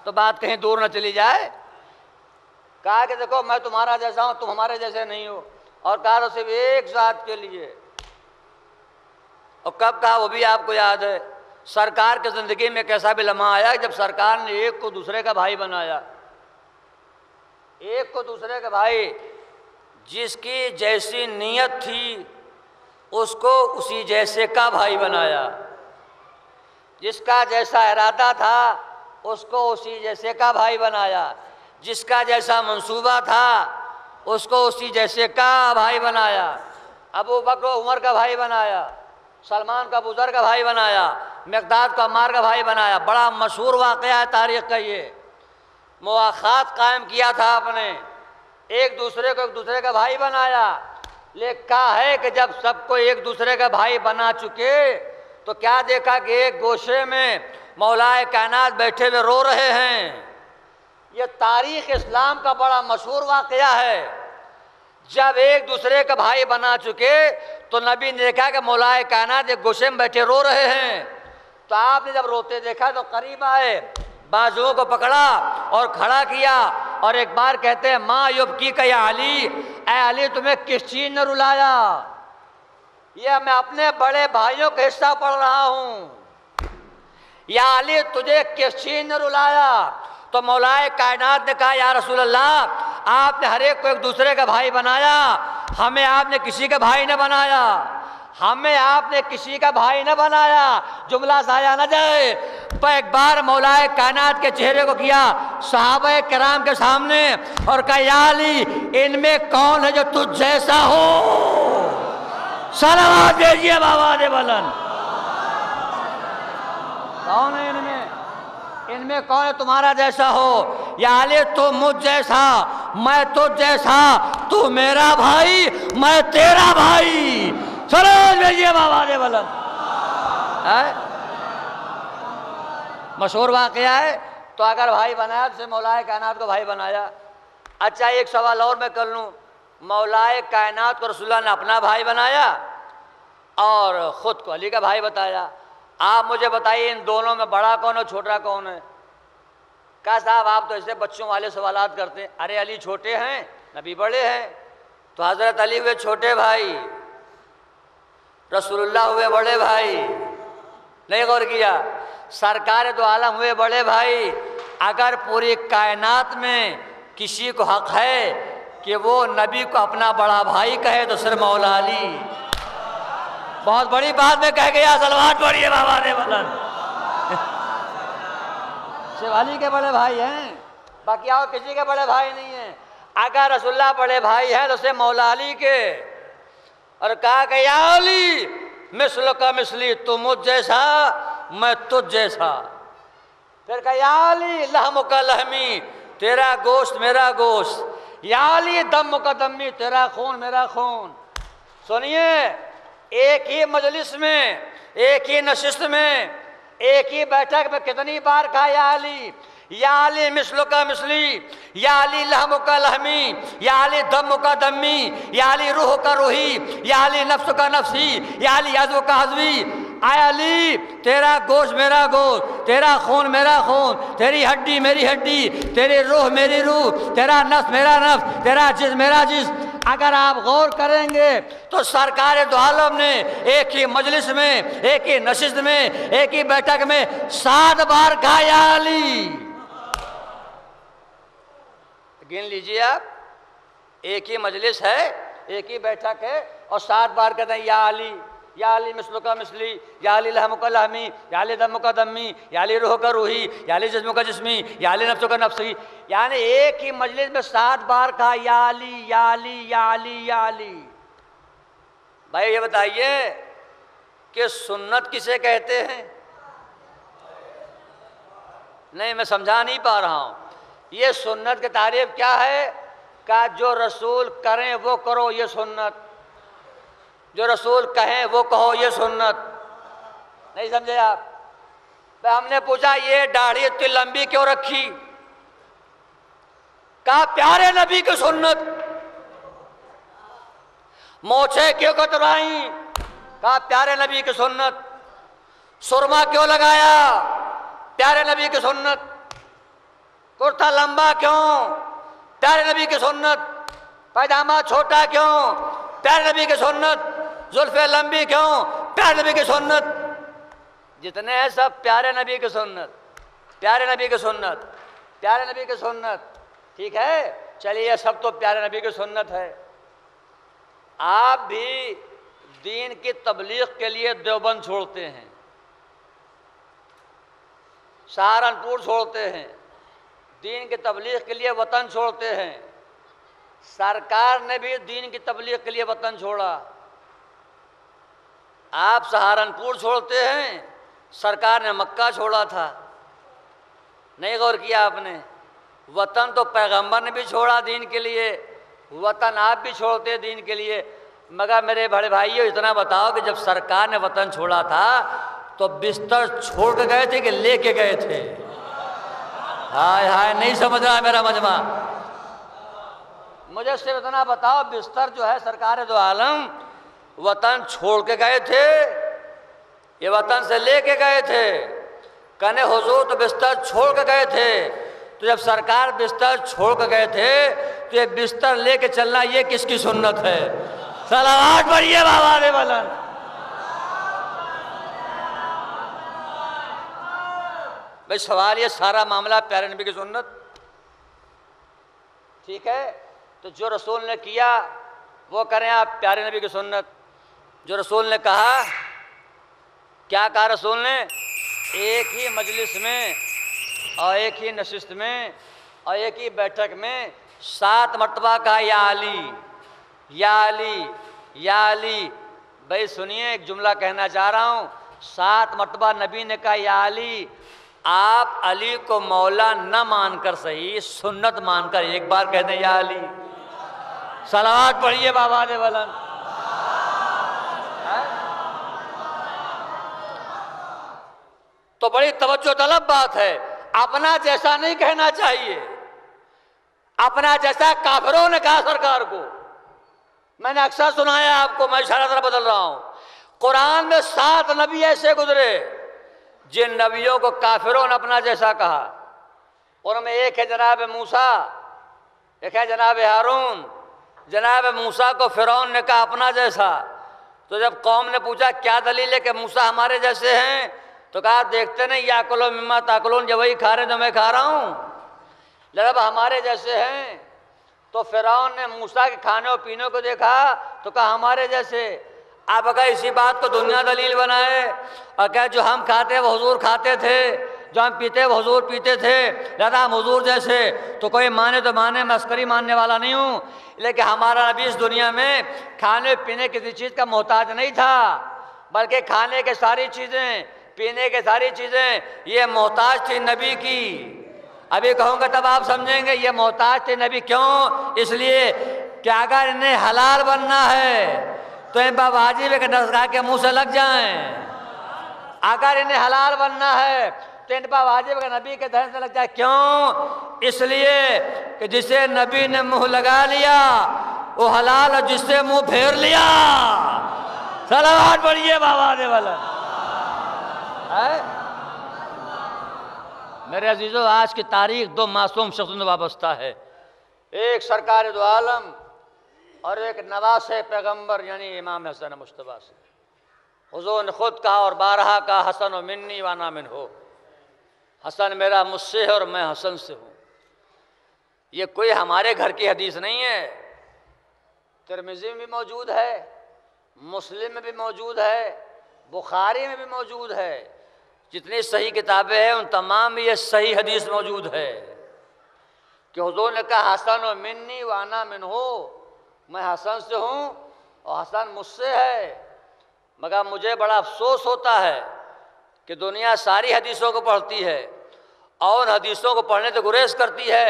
تو بات کہیں دور نہ چلی جائے، کہا کہ دیکھو میں تمہارا جیسا ہوں، تم ہمارے جیسے نہیں ہو، اور کہا تو صرف ایک ذات کے لیے۔ اور کب کہا وہ بھی آپ کو یاد ہے۔ سرکار کی زندگی میں کیسا بھی لمحہ آیا جب سرکار نے ایک کو دوسرے کا بھائی بنایا، ایک کو دوسرے کا بھائی جس کی جیسی نیت تھی اس کو اسی جیسے کا بھائی بنایا، جس کا جیسا ارادہ تھا اس کو اسی جیسے کا بھائی بنایا، جس کا جیسا منصوبہ تھا اس کو اسی جیسے کا بھائی بنایا۔ ابو بکر و عمر کا بھائی بنایا، سلمان کا ابو ذر کا بھائی بنایا، مقداد کو عمار کا بھائی بنایا۔ بڑا مشہور واقعہ ہے تاریخ کا، یہ مواخات قائم کیا تھا آپ نے، ایک دوسرے کو ایک دوسرے کا بھائی بنایا۔ لکھا ہے کہ جب سب کو ایک دوسرے کا بھائی بنا چکے تو کیا دیکھا کہ ایک گوشے میں مولائے کائنات بیٹھے ہوئے رو رہے ہیں۔ یہ تاریخ اسلام کا بڑا مشہور واقعہ ہے۔ جب ایک دوسرے کا بھائی بنا چکے تو نبی نے دیکھا کہ مولائے کائنات ایک گوشے میں بیٹھے رو رہے ہیں، تو آپ نے جب روتے دیکھا تو قریب آئے، بازوؤں کو پکڑا اور کھڑا کیا، اور ایک بار کہتے ہیں ماں یبکی کا یا علی، اے علی تمہیں کس چیز نے رلایا؟ یہ میں اپنے بڑے بھائیوں کا حصہ پڑھ رہا ہوں، یا علی تجھے کس چیز نے رلایا؟ تو مولائے کائنات نے کہا یا رسول اللہ آپ نے ہر ایک کو ایک دوسرے کا بھائی بنایا، ہمیں آپ نے کسی کا بھائی نہ بنایا، ہمیں آپ نے کسی کا بھائی نہ بنایا، جملہ ضائع نہ جائے۔ تو ایک بار مولائے کائنات کے چہرے کو کیا صحابہ کرام کے سامنے اور کہا یا علی ان میں کون ہے جو تجھ جیسا ہو؟ صلوات بھیجیے بآواز بلند۔ کون ہے ان میں کون ہے تمہارا جیسا ہو؟ یا علی تو مجھ جیسا، میں تجھ جیسا، تو میرا بھائی میں تیرا بھائی۔ صلوات بھیجیے بآواز بلند۔ مشہور واقعہ ہے۔ تو اگر بھائی بنایا تو مولائے کائنات کو بھائی بنایا۔ اچھا ایک سوال اور میں کر لوں، مولائے کائنات کو رسول اللہ نے اپنا بھائی بنایا اور خود کو علی کا بھائی بتایا۔ آپ مجھے بتائیے ان دونوں میں بڑا کون ہے چھوٹا کون ہے؟ کہا صاحب آپ تو ایسے بچوں والے سوالات کرتے ہیں، ارے علی چھوٹے ہیں نبی بڑے ہیں، تو حضرت علی ہوئے چھوٹے بھائی، رسول اللہ ہوئے بڑے بھائی، نہیں غور کیا؟ سرکار دو عالم ہوئے بڑے بھائی۔ اگر پوری کائنات میں کسی کو حق ہے کہ وہ نبی کو اپنا بڑا بھائی کہے تو صرف مولا علی۔ بہت بڑی بات میں کہہ گیا، صلوات پڑھیے بآواز بلند۔ صرف علی کے بڑے بھائی ہیں، باقی اور کسی کے بڑے بھائی نہیں ہیں۔ اگر رسول اللہ بڑے بھائی ہیں تو صرف مولا علی کے۔ اور کہا کہ یا علی مثل کا مثلی، تو مجھ جیسا میں تجھ جیسا۔ پھر کہا یا علی لحم کا لحمی، تیرا گوشت میرا گوشت، یا علی دم کا دمی، تیرا خون میرا خون۔ سنیے ایک ہی مجلس میں، ایک ہی نشست میں، ایک ہی بیٹھک میں کتنی بار کہا یا علی، یا علی مثل کا مثلی، یا علی لحم کا لحمی، یا علی دم کا دمی، یا علی روح کا روحی، یا علی نفس کا نفسی، یا علی عضو کا عضوی۔ اے علی تیرا گوشت میرا گوشت، تیرا خون میرا خون، تیری ہڈی میری ہڈی، تیری روح میری روح، تیرا نفس میرا نفس، تیرا جسم میرا جسم۔ اگر آپ غور کریں گے تو سرکار دو عالم نے ایک ہی مجلس میں، ایک ہی نشست میں، ایک ہی بیٹھک میں 7 بار کہا یا علی۔ گن لیجئے آپ، ایک ہی مجلس ہے، ایک ہی بیٹھک ہے اور 7 بار کہتے ہیں یا علی، یا علی مثل کا مثلی، یا علی لحم کا لحمی، یا علی دم کا دمی، یا علی روح کا روحی، یا علی جسم کا جسمی، یا علی نفس کا نفسی۔ یعنی ایک ہی مجلس میں 7 بار کہا یا علی یا علی یا علی یا علی۔ بھائی یہ بتائیے کہ سنت کسے کہتے ہیں؟ نہیں میں سمجھا نہیں پا رہا ہوں، یہ سنت کی تعریف کیا ہے؟ کہ جو رسول کریں وہ کرو یہ سنت، جو رسول کہیں وہ کہو یہ سنت۔ نہیں سمجھے آپ؟ ہم نے پوچھا یہ داڑھی اتنی لمبی کیوں رکھی؟ کہا پیارے نبی کی سنت۔ موچھیں کیوں کترائیں؟ کہا پیارے نبی کی سنت۔ سرما کیوں لگایا؟ پیارے نبی کی سنت۔ کرتا لمبا کیوں؟ پیارے نبی کی سنت۔ پائجامہ چھوٹا کیوں؟ پیارے نبی کی سنت۔ زلفیں لمبی کیوں؟ پیارے نبی کی سنت۔ جتنے ہیں سب پیارے نبی کی سنت، پیارے نبی کی سنت، پیارے نبی کی سنت۔ ٹھیک ہے چلیے سب تو پیارے نبی کی سنت ہے، آپ بھی دین کی تبلیغ کے لیے دیوبند چھوڑتے ہیں، سہارنپور چھوڑتے ہیں، دین کی تبلیغ کے لیے وطن چھوڑتے ہیں۔ سرکار نے بھی دین کی تبلیغ کے لیے وطن چھوڑا۔ آپ سہارنپور چھوڑتے ہیں، سرکار نے مکہ چھوڑا تھا، نہیں غور کیا آپ نے؟ وطن تو پیغمبر نے بھی چھوڑا دین کے لیے، وطن آپ بھی چھوڑتے دین کے لیے۔ مگر میرے بڑے بھائیو اتنا بتاؤ کہ جب سرکار نے وطن چھوڑا تھا تو بستر چھوڑ کے گئے تھے کہ لے کے گئے تھے؟ ہائے ہائے، نہیں سمجھ رہا میرا مجمع۔ مجھے صرف اتنا بتاؤ، بستر جو ہے سرکار دو عالم وطن چھوڑ کے گئے تھے، یہ وطن سے لے کے گئے تھے؟ کہنے حضور تو بستر چھوڑ کے گئے تھے، تو جب سرکار بستر چھوڑ کے گئے تھے تو یہ بستر لے کے چلنا یہ کس کی سنت ہے؟ صلوات پڑھیے بابا دے بلند۔ بھئی سوال یہ سارا معاملہ پیارے نبی کی سنت، ٹھیک ہے؟ تو جو رسول نے کیا وہ کریں آپ، پیارے نبی کی سنت۔ جو رسول نے کہا، کیا کہا رسول نے؟ ایک ہی مجلس میں اور ایک ہی نشست میں اور ایک ہی بیٹھک میں 7 مرتبہ کہا یا علی یا علی یا علی۔ بھائی سنیے، ایک جملہ کہنا چاہ رہا ہوں، 7 مرتبہ نبی نے کہا یا علی۔ آپ علی کو مولا نہ مان کر صحیح، سنت مان کر ایک بار کہہ دیں یا علی۔ صلوات پڑھیے بابا دے بلند۔ تو بڑی توجہ طلب بات ہے، اپنا جیسا نہیں کہنا چاہیے۔ اپنا جیسا کافروں نے کہا سرکار کو، میں نے اکثر سنایا آپ کو، میں اشارہ طرح بدل رہا ہوں۔ قرآن میں 7 نبی ایسے گزرے جن نبیوں کو کافروں نے اپنا جیسا کہا، ان میں ایک ہے جناب موسیٰ، ایک ہے جناب ہارون۔ جناب موسیٰ کو فرعون نے کہا اپنا جیسا، تو جب قوم نے پوچھا کیا دلیل ہے کہ موسیٰ ہمارے جیسے ہیں، تو کہا دیکھتے نہیں یاکلون مما تاکلون، جو وہی کھا رہے جو میں کھا رہا ہوں، جب ہمارے جیسے ہیں۔ تو فرعون نے موسیٰ کے کھانے اور پینے کو دیکھا تو کہا ہمارے جیسے۔ آپ اگر اسی بات کو دنیا دلیل بنائے اور کہ جو ہم کھاتے وہ حضور کھاتے تھے، جو ہم پیتے وہ حضور پیتے تھے، لہذا ہم حضور جیسے، تو کوئی مانے تو مانے، میں عسکری ماننے والا نہیں ہوں، لیکن ہمارا نبی اس دنیا میں کھانے پینے کسی چیز کا محتاج نہیں تھا، بلکہ کھانے کے ساری چیزیں، پینے کے ساری چیزیں یہ محتاج تھی نبی کی۔ ابھی کہوں گا تب آپ سمجھیں گے یہ محتاج تھے نبی کیوں؟ اس لیے کہ اگر انہیں حلال بننا ہے تو ان پر واجب ہے کہ دستگاہ کے منہ سے لگ جائیں۔ اگر انہیں حلال بننا ہے تو ان پر واجب ہے کہ نبی کے دہن سے لگ جائے۔ کیوں؟ اس لیے کہ جسے نبی نے منہ لگا لیا وہ حلال، اور جس سے منہ پھیر لیا، صلوات پڑھیے بابا دے والا۔ میرے عزیزو، آج کی تاریخ 2 معصوم شخصوں سے وابستہ ہے، ایک سرکار دو عالم اور ایک نواس پیغمبر یعنی امام حسن مجتبیٰ سے۔ حضور نے خود کہا اور بارہا کہا حسن و منی وانا من ہو، حسن میرا مجھ سے ہے اور میں حسن سے ہوں۔ یہ کوئی ہمارے گھر کی حدیث نہیں ہے، ترمذی میں بھی موجود ہے، مسلم میں بھی موجود ہے، بخاری میں بھی موجود ہے۔ جتنی صحیح کتابیں ہیں ان تمام میں یہ صحیح حدیث موجود ہے کہ حضور نے کہا حسن و منی وانا من ہو، میں حسن سے ہوں اور حسن مجھ سے ہے۔ مگر مجھے بڑا افسوس ہوتا ہے کہ دنیا ساری حدیثوں کو پڑھتی ہے اور ان حدیثوں کو پڑھنے سے گریز کرتی ہے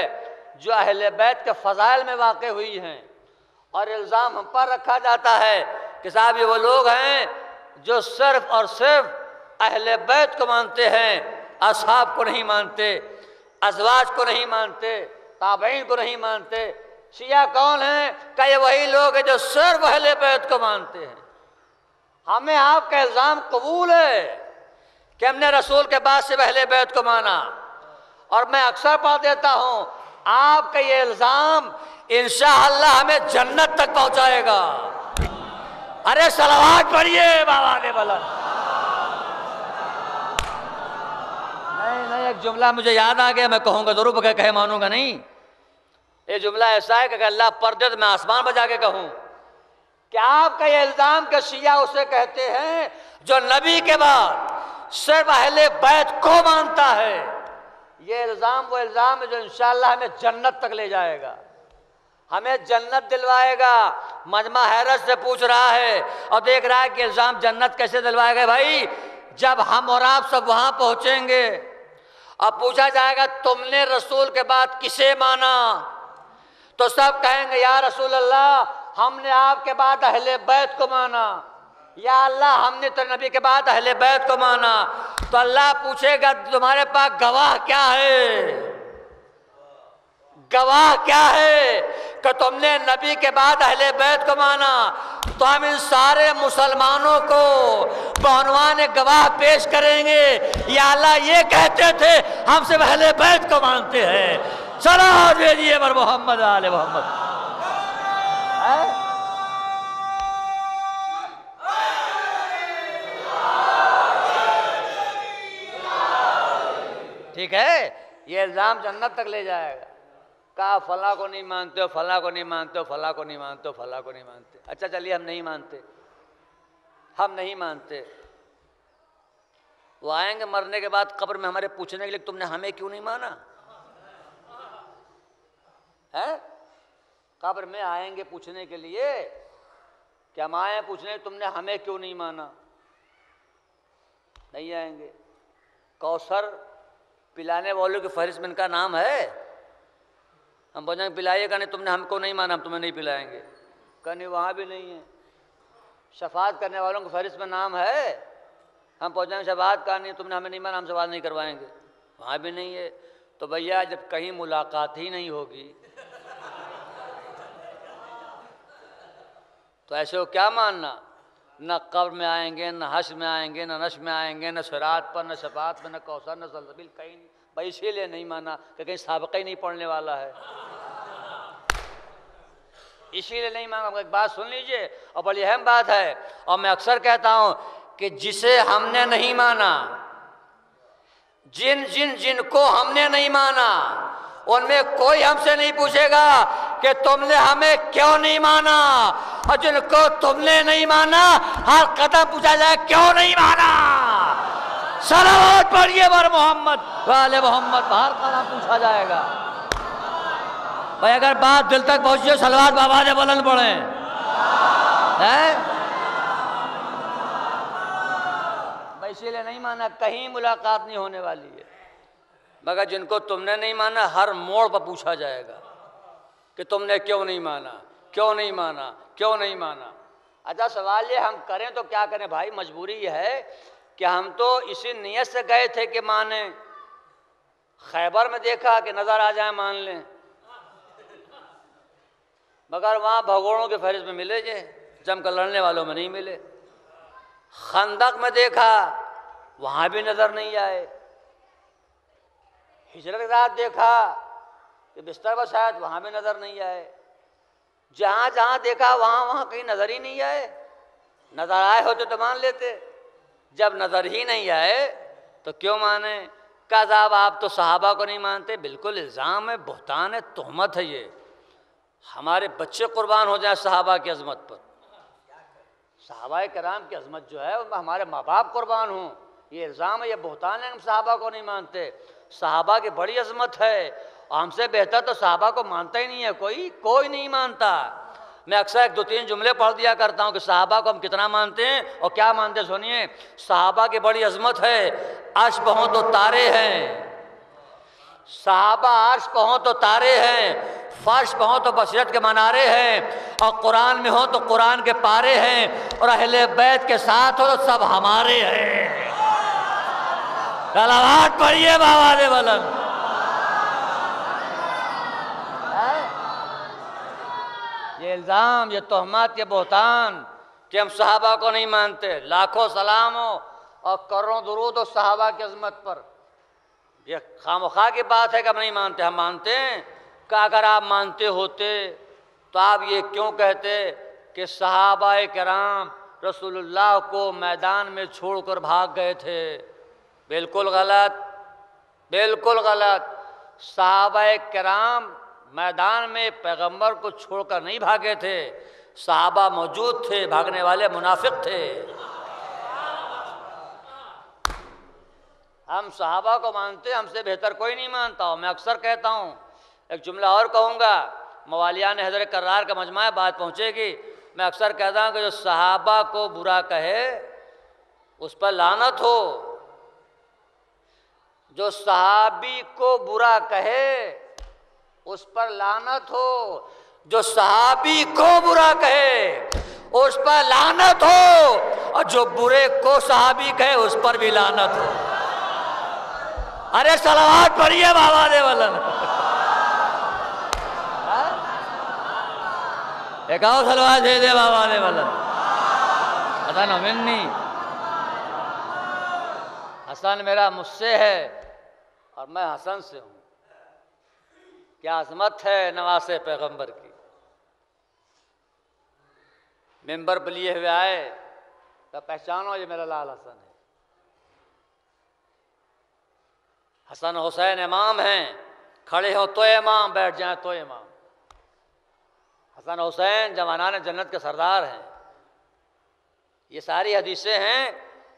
جو اہل بیت کے فضائل میں واقع ہوئی ہیں، اور الزام ہم پر رکھا جاتا ہے کہ صاحب یہ وہ لوگ ہیں جو صرف اور صرف اہل بیت کو مانتے ہیں، اصحاب کو نہیں مانتے، ازواج کو نہیں مانتے، تابعین کو نہیں مانتے۔ شیعہ کون ہیں؟ کہ یہ وہی لوگ ہیں جو صرف اہل بیت کو مانتے ہیں۔ ہمیں آپ کا الزام قبول ہے کہ ہم نے رسول کے بعد سے اہل بیت کو مانا، اور میں اکثر پڑھ دیتا ہوں آپ کا یہ الزام انشاءاللہ ہمیں جنت تک پہنچائے گا۔ ارے صلوات پڑھیے بابا دے بلند۔ نہیں، ایک جملہ مجھے یاد آ گیا، میں کہوں گا ضرور، بغیر کہے مانوں گا نہیں۔ یہ جملہ ایسا ہے کہ اگر اللہ پردے تو میں آسمان بجا کے کہوں کہ آپ کا یہ الزام کہ شیعہ اسے کہتے ہیں جو نبی کے بعد صرف اہل بیت کو مانتا ہے، یہ الزام وہ الزام ہے جو انشاءاللہ ہمیں جنت تک لے جائے گا، ہمیں جنت دلوائے گا۔ مجمع حیرت سے پوچھ رہا ہے اور دیکھ رہا ہے کہ الزام جنت کیسے دلوائے گا؟ بھائی جب ہم اور آپ سب وہاں پہنچیں گے اب پوچھا جائے گا تم نے رسول کے بعد کسے مانا؟ تو سب کہیں گے یا رسول اللہ ہم نے آپ کے بعد اہل بیت کو مانا، یا اللہ ہم نے تو نبی کے بعد اہل بیت کو مانا۔ تو اللہ پوچھے گا تمہارے پاس گواہ کیا ہے؟ گواہ کیا ہے کہ تم نے نبی کے بعد اہل بیت کو مانا؟ تو ہم ان سارے مسلمانوں کو بعنوان گواہ پیش کریں گے، یا اللہ یہ کہتے تھے ہم صرف اہل بیت کو مانتے ہیں۔ صلوات بھیجیے بر محمد آل محمد۔ ٹھیک ہے، یہ الزام جنت تک لے جائے گا۔ کہا فلاں کو نہیں مانتے ہو، فلاں کو نہیں مانتے ہو، فلاں کو نہیں مانتے ہو، فلاں کو نہیں مانتے۔ اچھا چلیے ہم نہیں مانتے، ہم نہیں مانتے۔ وہ آئیں گے مرنے کے بعد قبر میں ہمارے پوچھنے کے لیے تم نے ہمیں کیوں نہیں مانا ہے؟ قبر میں آئیں گے پوچھنے کے لیے کہ ہم آئے پوچھنے تم نے ہمیں کیوں نہیں مانا؟ نہیں آئیں گے۔ کوثر پلانے والوں کی فہرست میں ان کا نام ہے؟ ہم بولیں گے پلائیے گا نہیں، تم نے ہم کو نہیں مانا ہم تمہیں نہیں پلائیں گے، کہ نہیں وہاں بھی نہیں ہے۔ شفاعت کرنے والوں کی فہرست میں نام ہے؟ ہم پہنچیں گے شفاعت کا نہیں، تم نے ہمیں نہیں مانا ہم شفاعت نہیں کروائیں گے، وہاں بھی نہیں ہے۔ تو بھیا جب کہیں ملاقات ہی نہیں ہوگی تو ایسے کو کیا ماننا؟ نہ قبر میں آئیں گے، نہ حشر میں آئیں گے، نہ نش میں آئیں گے، نہ صراط پر، نہ شفاعت میں، نہ کوثر، نہ سلسبیل، کہیں نہیں۔ بھائی اسی لیے نہیں مانا کہ کہیں سابقہ ہی نہیں پڑھنے والا ہے، اسی لیے نہیں مانا۔ ایک بات سن لیجئے اور بڑی اہم بات ہے، اور میں اکثر کہتا ہوں کہ جسے ہم نے نہیں مانا، جن کو ہم نے نہیں مانا، ان میں کوئی ہم سے نہیں پوچھے گا کہ تم نے ہمیں کیوں نہیں مانا، اور جن کو تم نے نہیں مانا ہر قدم پوچھا جائے کیوں نہیں مانا۔ صلوات پڑھیے بر محمد والے محمد، ہر قدم پوچھا جائے گا۔ بھائی اگر بات دل تک پہنچی ہو صلوات بابا نے بلند پڑھیں۔ بھائی اسی لیے نہیں مانا، کہیں ملاقات نہیں ہونے والی ہے، مگر جن کو تم نے نہیں مانا ہر موڑ پر پوچھا جائے گا کہ تم نے کیوں نہیں مانا، کیوں نہیں مانا، کیوں نہیں مانا۔ اچھا سوال یہ ہم کریں تو کیا کریں بھائی؟ مجبوری یہ ہے کہ ہم تو اسی نیت سے گئے تھے کہ مانیں، خیبر میں دیکھا کہ نظر آ جائے مان لیں، مگر وہاں بھگوڑوں کے فہرست میں ملے جے، جم کر لڑنے والوں میں نہیں ملے۔ خندق میں دیکھا وہاں بھی نظر نہیں آئے، ہجرت کے رات دیکھا کہ بستر پر شاید وہاں بھی نظر نہیں آئے، جہاں جہاں دیکھا وہاں کہیں نظر ہی نہیں آئے۔ نظر آئے ہوتے تو مان لیتے، جب نظر ہی نہیں آئے تو کیوں مانے؟ کہا صاحب آپ تو صحابہ کو نہیں مانتے، بالکل الزام ہے، بہتان ہے، تہمت ہے، یہ ہمارے بچے قربان ہو جائیں صحابہ کی عظمت پر، صحابہ کرام کی عظمت جو ہے ہمارے ماں باپ قربان ہوں، یہ الزام ہے، یہ بہتان ہے، ہم صحابہ کو نہیں مانتے۔ صحابہ کی بڑی عظمت ہے، اور ہم سے بہتر تو صحابہ کو مانتا ہی نہیں ہے، کوئی نہیں مانتا۔ میں اکثر ایک دو تین جملے پڑھ دیا کرتا ہوں کہ صحابہ کو ہم کتنا مانتے ہیں اور کیا مانتے ہیں، سنیے۔ صحابہ کی بڑی عظمت ہے، عرش پہ ہوں تو تارے ہیں، صحابہ عرش پہ ہوں تو تارے ہیں، فرش پہ ہوں تو بصیرت کے منارے ہیں، اور قرآن میں ہوں تو قرآن کے پارے ہیں، اور اہل بیت کے ساتھ ہو تو سب ہمارے ہیں۔ صلوات پڑھیے بابا نے بلند۔ یہ الزام، یہ تہمت، یہ بہتان کہ ہم صحابہ کو نہیں مانتے، لاکھوں سلام ہو اور کروڑوں درود ہو صحابہ کی عظمت پر، یہ خامخواہ کی بات ہے کہ ہم نہیں مانتے۔ ہم مانتے ہیں کہ اگر آپ مانتے ہوتے تو آپ یہ کیوں کہتے کہ صحابہ کرام رسول اللہ کو میدان میں چھوڑ کر بھاگ گئے تھے؟ بالکل غلط، بالکل غلط۔ صحابہ کرام میدان میں پیغمبر کو چھوڑ کر نہیں بھاگے تھے، صحابہ موجود تھے، بھاگنے والے منافق تھے۔ ہم صحابہ کو مانتے، ہم سے بہتر کوئی نہیں مانتا ہوں۔ میں اکثر کہتا ہوں، ایک جملہ اور کہوں گا، موالیان حضرت کرار کا مجمع ہے، بات پہنچے گی۔ میں اکثر کہتا ہوں کہ جو صحابہ کو برا کہے اس پر لعنت ہو، جو صحابی کو برا کہے اس پر لعنت ہو، جو صحابی کو برا کہے اس پر لعنت ہو، اور جو برے کو صحابی کہے اس پر بھی لعنت ہو۔ ارے صلوات پڑھیے بابا دے ولن، ایک اور صلوات دے دے بابا دے ولن۔ حسن منی، حسن میرا مجھ سے ہے اور میں حسن سے ہوں۔ کیا عظمت ہے نواسے پیغمبر کی۔ ممبر پر لیے ہوئے آئے تو پہچانو یہ میرا لال حسن ہے۔ حسن حسین امام ہیں، کھڑے ہو تو امام، بیٹھ جائیں تو امام۔ حسن حسین جوانان جنت کے سردار ہیں۔ یہ ساری حدیثیں ہیں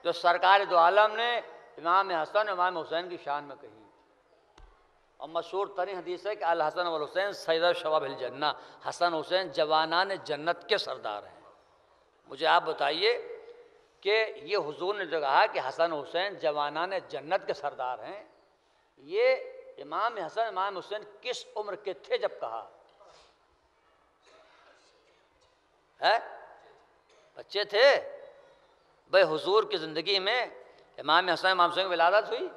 جو سرکار دو عالم نے امام حسن امام حسین کی شان میں کہی، اور مشہور ترین حدیث ہے کہ الحسن والحسین سیدہ شباب الجنہ، حسن حسین جوانان جنت کے سردار ہیں۔ مجھے آپ بتائیے کہ یہ حضور نے جو کہا کہ حسن حسین جوانان جنت کے سردار ہیں، یہ امام حسن امام حسین کس عمر کے تھے جب کہا ہے؟ بچے تھے بھائی۔ حضور کی زندگی میں امام حسن امام حسین کی ولادت ہوئی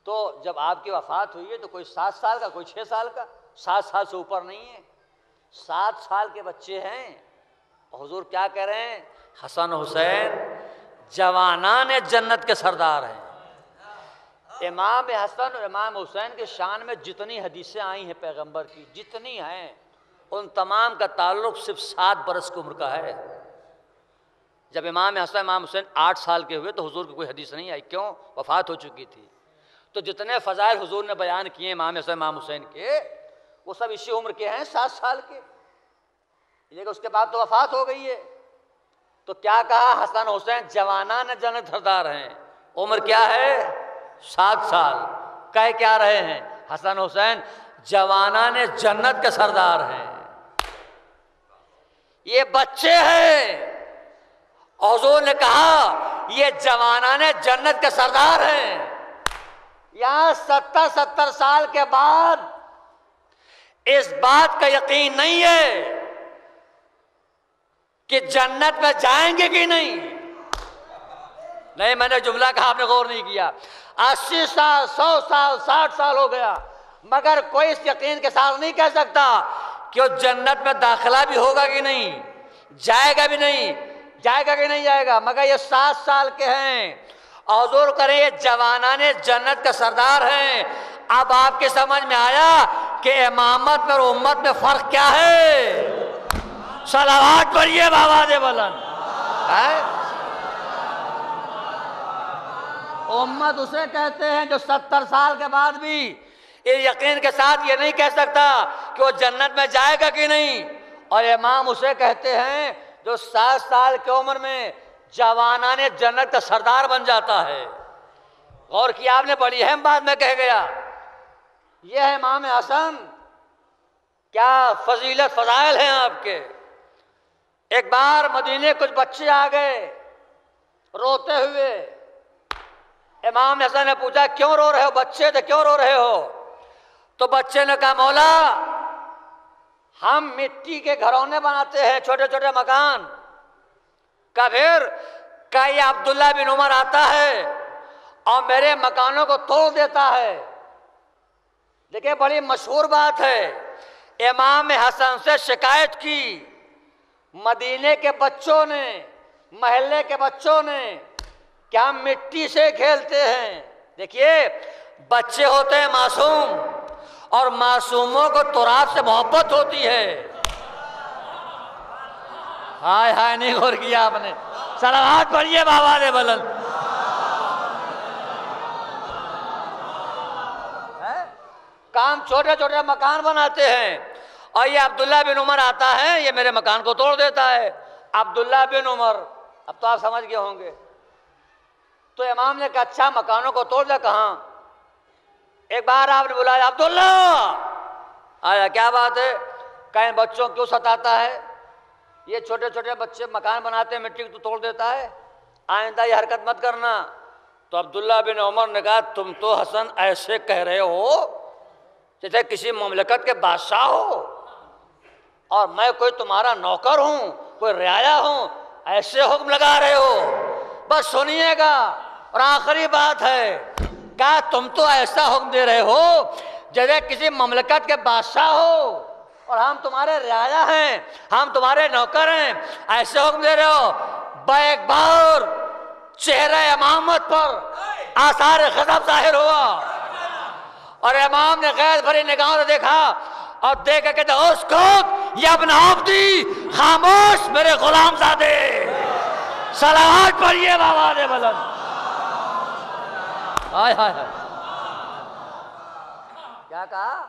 تو جب آپ کی وفات ہوئی ہے تو کوئی 7 سال کا، کوئی 6 سال کا، 7 سال سے اوپر نہیں ہے، 7 سال کے بچے ہیں۔ حضور کیا کہہ رہے ہیں؟ حسن حسین جوانان جنت کے سردار ہیں۔ امام حسن اور امام حسین کے شان میں جتنی حدیثیں آئی ہیں پیغمبر کی، جتنی ہیں، ان تمام کا تعلق صرف 7 برس کی عمر کا ہے۔ جب امام حسن امام حسین 8 سال کے ہوئے تو حضور کی کوئی حدیث نہیں آئی، کیوں؟ وفات ہو چکی تھی۔ تو جتنے فضائل حضور نے بیان کیے امام حسن امام حسین کے، وہ سب اسی عمر کے ہیں، 7 سال کے، لیکن اس کے بعد تو وفات ہو گئی ہے۔ تو کیا کہا؟ حسن حسین جوانان جنت سردار ہیں۔ عمر کیا ہے؟ 7 سال۔ کہہ کیا رہے ہیں؟ حسن حسین جوانان جنت کے سردار ہیں۔ یہ بچے ہیں، حضور نے کہا یہ جوانان جنت کے سردار ہیں۔ یہاں 70 سال کے بعد اس بات کا یقین نہیں ہے کہ جنت میں جائیں گے کہ نہیں۔ نہیں، میں نے جملہ کہا، آپ نے غور نہیں کیا۔ 80 سال 100 سال 60 سال ہو گیا، مگر کوئی اس یقین کے ساتھ نہیں کہہ سکتا کہ وہ جنت میں داخلہ بھی ہوگا کہ نہیں، جائے گا بھی نہیں، جائے گا کہ نہیں جائے گا، مگر یہ 7 سال کے ہیں۔ حضور کریں یہ جوانان جنت کا سردار ہیں۔ اب آپ کے سمجھ میں آیا کہ امامت میں اور امت میں فرق کیا ہے؟ صلوات پڑھیے بابا دے بلند۔ امت اسے کہتے ہیں جو 70 سال کے بعد بھی یقین کے ساتھ یہ نہیں کہہ سکتا کہ وہ جنت میں جائے گا کہ نہیں، اور امام اسے کہتے ہیں جو 7 سال کی عمر میں جوانان جنت کا سردار بن جاتا ہے۔ غور کیا آپ نے؟ بڑی اہم بات میں کہہ گیا۔ یہ ہے امام حسن، کیا فضیلت فضائل ہیں آپ کے۔ ایک بار مدینے کچھ بچے آ گئے روتے ہوئے، امام حسن نے پوچھا کیوں رو رہے ہو؟ بچے تھے، کیوں رو رہے ہو؟ تو بچے نے کہا مولا ہم مٹی کے گھرونے بناتے ہیں، چھوٹے چھوٹے مکان۔ کہ یہ عبداللہ بن عمر آتا ہے اور میرے مکانوں کو توڑ دیتا ہے۔ دیکھیں بڑی مشہور بات ہے، امام حسن سے شکایت کی مدینے کے بچوں نے، محلے کے بچوں نے، کہ ہم مٹی سے کھیلتے ہیں۔ دیکھیے بچے ہوتے ہیں معصوم، اور معصوموں کو تراب سے محبت ہوتی ہے۔ ہائے ہائے، نہیں غور کیا آپ نے؟ صلوات پڑھیے بابا دے بلند۔ کام چھوٹے چھوٹے مکان بناتے ہیں اور یہ عبداللہ بن عمر آتا ہے، یہ میرے مکان کو توڑ دیتا ہے۔ عبداللہ بن عمر، اب تو آپ سمجھ گئے ہوں گے۔ تو امام نے کہا اچھا مکانوں کو توڑ دیا، کہاں؟ ایک بار آپ نے بلایا، عبداللہ آیا، کیا بات ہے؟ کہیں بچوں کیوں ستاتا ہے؟ یہ چھوٹے چھوٹے بچے مکان بناتے ہیں، مٹی کو توڑ دیتا ہے، آئندہ یہ حرکت مت کرنا۔ تو عبداللہ بن عمر نے کہا تم تو حسن ایسے کہہ رہے ہو جیسے کسی مملکت کے بادشاہ ہو، اور میں کوئی تمہارا نوکر ہوں، کوئی رعایا ہوں، ایسے حکم لگا رہے ہو؟ بس سنیے گا۔ اور آخری بات ہے، کہا تم تو ایسا حکم دے رہے ہو جیسے کسی مملکت کے بادشاہ ہو، اور ہم تمہارے رعایا ہیں، ہم تمہارے نوکر ہیں، ایسے حکم دے رہے ہو؟ بیک بار چہرہ امامت پر آثار غضب ظاہر ہوا، اور امام نے غیظ بھری نگاہوں سے دیکھا، اور دیکھ کے کہتے اسکت یا ابن عبدی، خاموش میرے غلام زادے، صلوات پڑھیے بآواز بلند۔ ہائے ہائے ہائے، کیا کہا؟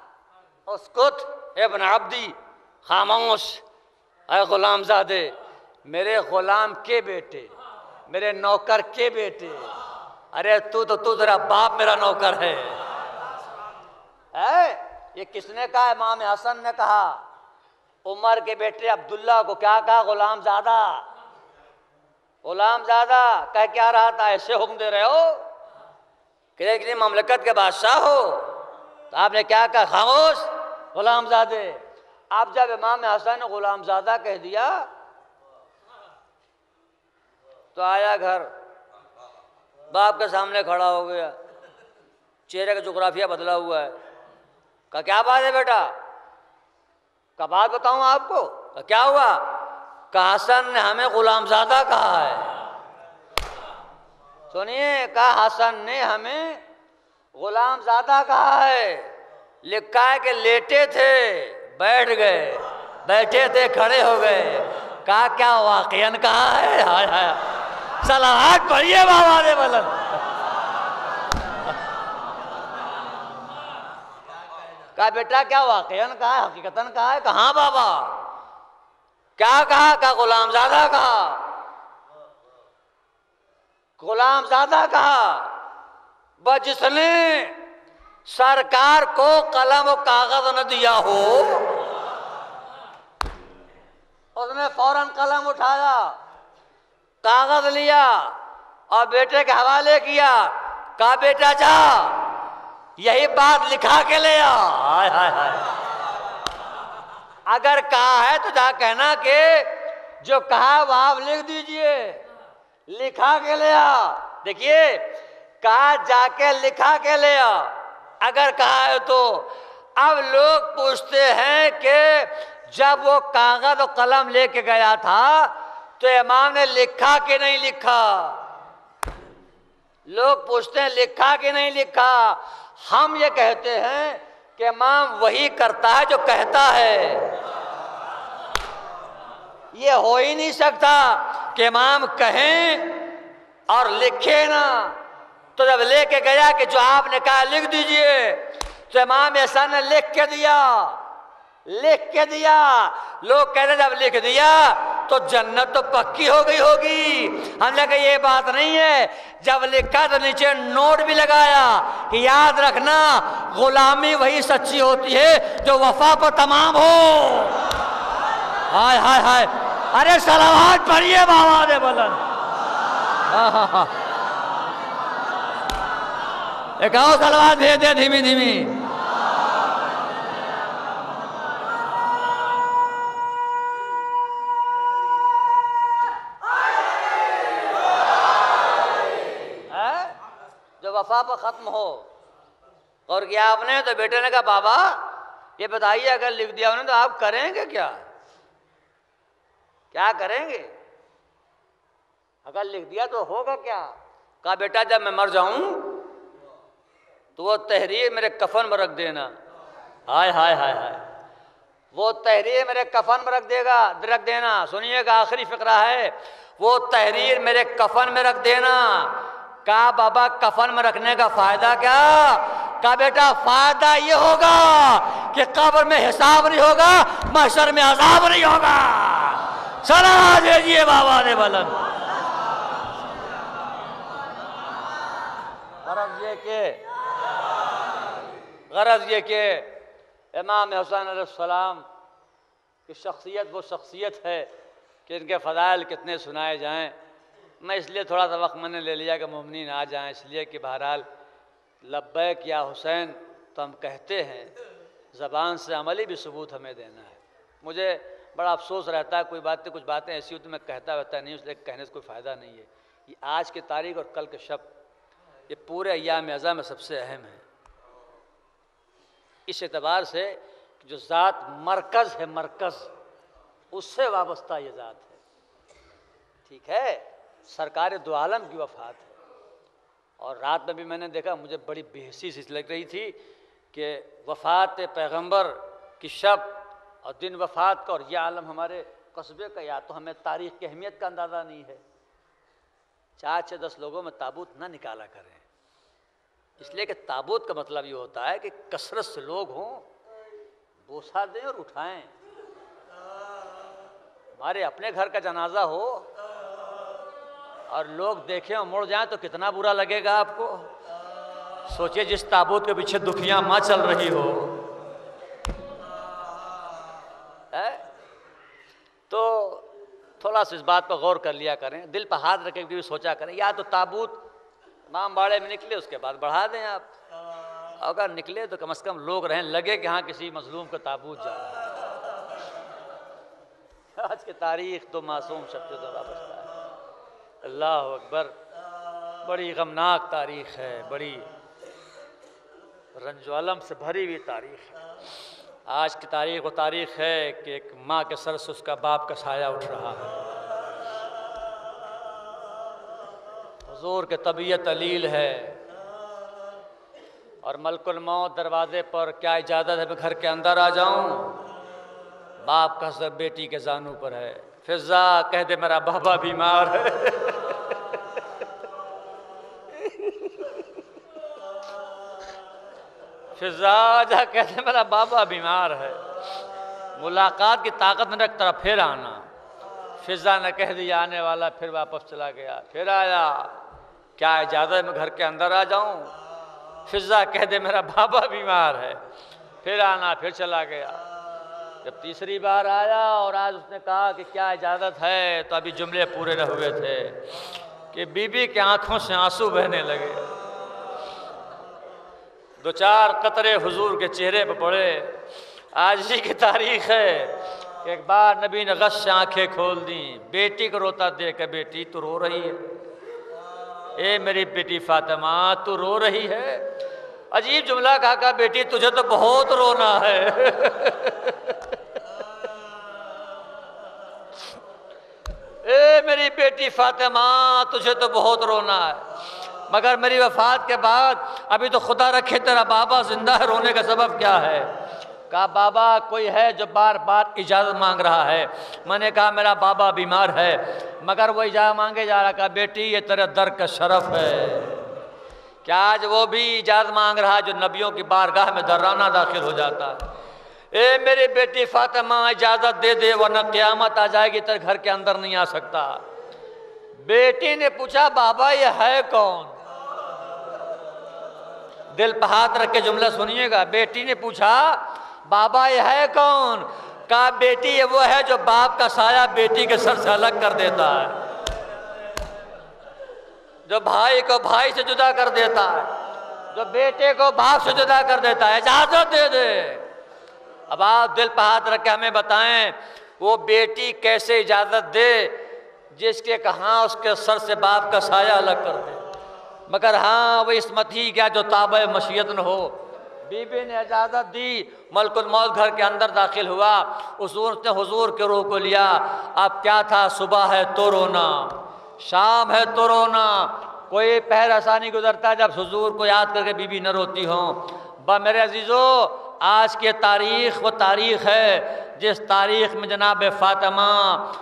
اسکت ابن عبدی، خاموش اے غلام زادے، میرے غلام کے بیٹے، میرے نوکر کے بیٹے، ارے تو ذرا باپ میرا نوکر ہے۔ یہ کس نے کہا؟ امام حسن نے کہا۔ عمر کے بیٹے عبداللہ کو کیا کہا؟ غلام زادہ۔ غلام زادہ کہہ کیا رہا تھا؟ ایسے حکم دے رہے ہو کہ کسی مملکت کے بادشاہ ہو؟ تو آپ نے کیا کہا؟ خاموش غلام زادے۔ اب جب امام حسن نے غلام زادہ کہہ دیا تو آیا گھر، باپ کے سامنے کھڑا ہو گیا، چہرے کا جغرافیہ بدلا ہوا ہے۔ کہا کیا بات ہے بیٹا؟ کہا بات بتاؤں آپ کو؟ کہا کیا ہوا؟ کہا حسن نے ہمیں غلام زادہ کہا ہے۔ سنیے، کہا حسن نے ہمیں غلام زادہ کہا ہے۔ لکھا ہے کہ لیٹے تھے بیٹھ گئے، بیٹھے تھے کھڑے ہو گئے۔ کہا کیا واقعاً کہا ہے؟ ہائے ہائے، صلوات پڑھیے بآواز بلند۔ کہا بیٹا کیا واقعاً کہا ہے، حقیقتاً کہا ہے؟ کہاں بابا؟ کیا کہا؟ کہا غلام زادہ کہا، غلام زادہ کہا۔ بس جس نے سرکار کو قلم و کاغذ نہ دیا ہو، اس نے فوراً قلم اٹھایا، کاغذ لیا اور بیٹے کے حوالے کیا۔ کہا بیٹا جا یہی بات لکھا کے لے آ۔ ہائے ہائے ہائے، اگر کہا ہے تو جا کہنا کہ جو کہا وہ آپ لکھ دیجئے، لکھا کے لے آ۔ دیکھیے، کہا جا کے لکھا کے لے آ، اگر کہا ہے تو۔ اب لوگ پوچھتے ہیں کہ جب وہ کاغذ و قلم لے کے گیا تھا تو امام نے لکھا کہ نہیں لکھا؟ لوگ پوچھتے ہیں لکھا کہ نہیں لکھا؟ ہم یہ کہتے ہیں کہ امام وہی کرتا ہے جو کہتا ہے۔ یہ ہو ہی نہیں سکتا کہ امام کہیں اور لکھے نا۔ تو جب لے کے گیا کہ جو آپ نے کہا لکھ دیجئے، تو امام احسان نے لکھ کے دیا، لکھ کے دیا۔ لوگ کہتے ہیں جب لکھ دیا تو جنت تو پکی ہو گئی ہوگی۔ ہم نے کہا یہ بات نہیں ہے، جب لکھا تو نیچے نوٹ بھی لگایا کہ یاد رکھنا غلامی وہی سچی ہوتی ہے جو وفا پر تمام ہو۔ ہائے ہائے ہائے، ارے صلوات پڑھیے بآواز بلند۔ ایک اور صلوات بھیج دے دھیمی دھیمی۔ جو وفا پر ختم ہو۔ اور کیا آپ نے؟ تو بیٹے نے کہا بابا یہ بتائیے اگر لکھ دیا انہوں نے تو آپ کریں گے کیا؟ کیا کریں گے؟ اگر لکھ دیا تو ہوگا کیا؟ کہا بیٹا جب میں مر جاؤں تو وہ تحریر میرے کفن میں رکھ دینا۔ ہائے ہائے ہائے ہائے، وہ تحریر میرے کفن میں رکھ دینا۔ سنیے گا آخری فقرہ ہے، وہ تحریر میرے کفن میں رکھ دینا۔ کہا بابا کفن میں رکھنے کا فائدہ کیا؟ کہا بیٹا فائدہ یہ ہوگا کہ قبر میں حساب نہیں ہوگا، محشر میں عذاب نہیں ہوگا۔ سلام دیجیے بابا نے بلند۔ غرض یہ کہ امام حسین علیہ السلام کی شخصیت وہ شخصیت ہے کہ ان کے فضائل کتنے سنائے جائیں۔ میں اس لیے تھوڑا سا وقت میں نے لے لیا کہ مومنین آ جائیں، اس لیے کہ بہرحال لبیک یا حسین تو ہم کہتے ہیں، زبان سے عملی بھی ثبوت ہمیں دینا ہے۔ مجھے بڑا افسوس رہتا ہے کچھ باتیں ایسی ہوتی میں کہتا رہتا نہیں، اس لیے کہنے سے کوئی فائدہ نہیں ہے۔ یہ آج کی تاریخ اور کل کے شب یہ پورے ایام اعظم میں سب سے اہم ہے، اس اعتبار سے جو ذات مرکز ہے، مرکز اس سے وابستہ یہ ذات ہے، ٹھیک ہے۔ سرکار دو عالم کی وفات ہے، اور رات میں بھی میں نے دیکھا، مجھے بڑی بے حسی سی لگ رہی تھی کہ وفات پیغمبر کی شب اور دن وفات کا، اور یہ عالم ہمارے قصبے کا، یا تو ہمیں تاریخ کی اہمیت کا اندازہ نہیں ہے۔ 4-10 لوگوں میں تابوت نہ نکالا کریں، اس لیے کہ تابوت کا مطلب یہ ہوتا ہے کہ کثرت سے لوگ ہوں، بوسہ دیں اور اٹھائیں۔ ہمارے اپنے گھر کا جنازہ ہو اور لوگ دیکھیں اور مڑ جائیں تو کتنا برا لگے گا آپ کو۔ سوچئے جس تابوت کے پیچھے دکھیاں ماں چل رہی ہو، تو تھوڑا سا اس بات پر غور کر لیا کریں، دل پہ ہاتھ رکھ کے بھی سوچا کریں۔ یا تو تابوت امام باڑے میں نکلے، اس کے بعد بڑھا دیں آپ، اگر نکلے تو کم از کم لوگ رہیں، لگے کہ ہاں کسی مظلوم کا تابوت جا رہا ہے۔ آج کی تاریخ تو معصوم شخصیت سے وابستہ ہے۔ اللہ اکبر، بڑی غمناک تاریخ ہے، بڑی رنج و الم سے بھری ہوئی تاریخ ہے۔ آج کی تاریخ وہ تاریخ ہے کہ ایک ماں کے سر سے اس کا باپ کا سایہ اٹھ رہا ہے۔ حضور کے طبیعت علیل ہے، اور ملک الموت دروازے پر، کیا اجازت ہے میں گھر کے اندر آ جاؤں؟ باپ کا سر بیٹی کے زانوں پر ہے۔ فضا کہہ دے میرا بابا بیمار ہے۔ فضا جا کہہ دے میرا بابا بیمار ہے۔ ملاقات کی طاقت نے ایک طرف پھر آنا، فضا نے کہہ دیا آنے والا، پھر واپس چلا گیا، پھر آیا، کیا اجازت ہے میں گھر کے اندر آ جاؤں؟ فضا کہہ دے میرا بابا بیمار ہے، پھر آنا، پھر چلا گیا۔ جب تیسری بار آیا اور آج اس نے کہا کہ کیا اجازت ہے، تو ابھی جملے پورے نہ ہوئے تھے کہ بی بی کی آنکھوں سے آنسو بہنے لگے، 2-4 قطرے حضور کے چہرے پہ پڑے۔ آج ہی کی تاریخ ہے کہ ایک بار نبی نے غش سے آنکھیں کھول دیں، بیٹی کو روتا دیکھ کہ بیٹی تو رو رہی ہے، اے میری بیٹی فاطمہ تو رو رہی ہے۔ عجیب جملہ کہا بیٹی تجھے تو بہت رونا ہے۔ اے میری بیٹی فاطمہ تجھے تو بہت رونا ہے، مگر میری وفات کے بعد ابھی تو خدا رکھے تیرا بابا زندہ ہے، رونے کا سبب کیا ہے؟ کہا بابا کوئی ہے جو بار بار اجازت مانگ رہا ہے۔ میں نے کہا میرا بابا بیمار ہے، مگر وہ اجازت مانگے جا رہا۔ کہا بیٹی یہ تیرے در کا شرف ہے، کیا آج وہ بھی اجازت مانگ رہا جو نبیوں کی بارگاہ میں درانہ داخل ہو جاتا ہے۔ اے میری بیٹی فاطمہ اجازت دے دے ورنہ قیامت آ جائے گی، تیرے گھر کے اندر نہیں آ سکتا۔ بیٹی نے پوچھا بابا یہ ہے کون؟ دل پہ ہاتھ رکھ کے جملہ سنیے گا۔ بیٹی نے پوچھا بابا یہ ہے کون؟ کہا بیٹی یہ وہ ہے جو باپ کا سایہ بیٹی کے سر سے الگ کر دیتا ہے، جو بھائی کو بھائی سے جدا کر دیتا ہے، جو بیٹے کو باپ سے جدا کر دیتا ہے، اجازت دے دے۔ اب آپ دل پہ ہاتھ رکھ کے ہمیں بتائیں وہ بیٹی کیسے اجازت دے جس کے کہاں اس کے سر سے باپ کا سایہ الگ کر دے؟ مگر ہاں وہ عصمت ہی کیا جو تابع مشیت نہ ہو۔ بی بی نے اجازت دی، ملک الموت گھر کے اندر داخل ہوا، حضور کے روح کو لیا۔ اب کیا تھا، صبح ہے تو رونا، شام ہے تو رونا، کوئی پہر ایسا نہیں گزرتا جب حضور کو یاد کر کے بی بی نہ روتی ہوں۔ میرے عزیزو آج کی تاریخ وہ تاریخ ہے جس تاریخ میں جناب فاطمہ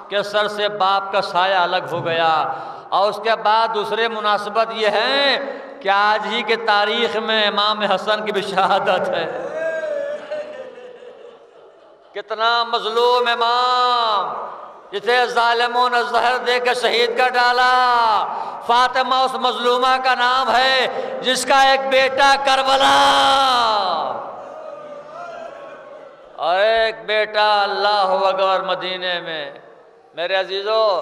کے سر سے باپ کا سایہ الگ ہو گیا، اور اس کے بعد دوسرے مناسبت یہ ہے کہ آج ہی کے تاریخ میں امام حسن کی بھی شہادت ہے۔ کتنا مظلوم امام، جسے ظالموں نے زہر دے کے شہید کر ڈالا۔ فاطمہ اس مظلومہ کا نام ہے جس کا ایک بیٹا کربلا اور ایک بیٹا اللہ اکبر مدینے میں۔ میرے عزیزو،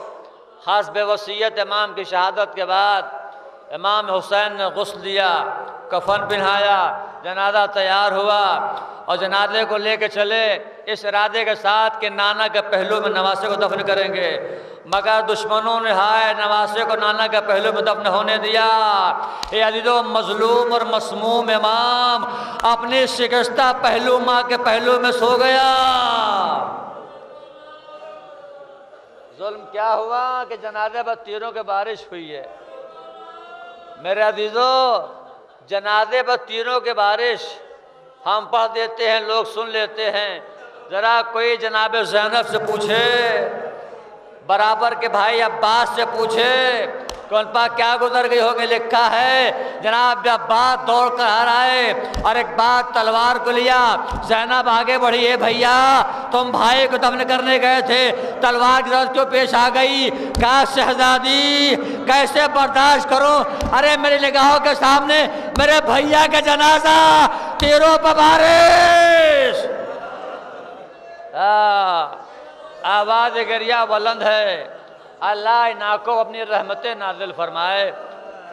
خاص بے وصیت امام کی شہادت کے بعد امام حسین نے غسل دیا، کفن پہنایا، جنازہ تیار ہوا اور جنازے کو لے کے چلے اس ارادے کے ساتھ کہ نانا کے پہلو میں نواسے کو دفن کریں گے، مگر دشمنوں نے ہائے نواسے کو نانا کے پہلو میں دفن ہونے دیا۔ اے عزیزو، مظلوم اور مسموم امام اپنی شکستہ پہلو ماں کے پہلو میں سو گیا۔ ظلم کیا ہوا کہ جنازے پر تیروں کی بارش ہوئی ہے۔ میرے عزیزو، جنازے پر تیروں کی بارش ہم پڑھ دیتے ہیں، لوگ سن لیتے ہیں، ذرا کوئی جناب زینب سے پوچھے، برابر کے بھائی عباس سے پوچھے کہ ان پر کیا گزر گئی ہوگی۔ لکھا ہے جناب عباس دوڑ کر آ رہے اور ایک بات تلوار کو لیا، زینب آگے بڑھی، اے بھیا تم بھائی کو دفن کرنے گئے تھے، تلوار کی ضرورت کیوں پیش آ گئی؟ کہا شہزادی کیسے برداشت کروں، ارے میری نگاہوں کے سامنے میرے بھیا کا جنازہ، تیروں پر بارش۔ آواز گریہ بلند ہے، اللہ ان آنکھوں اپنی رحمتیں نازل فرمائے۔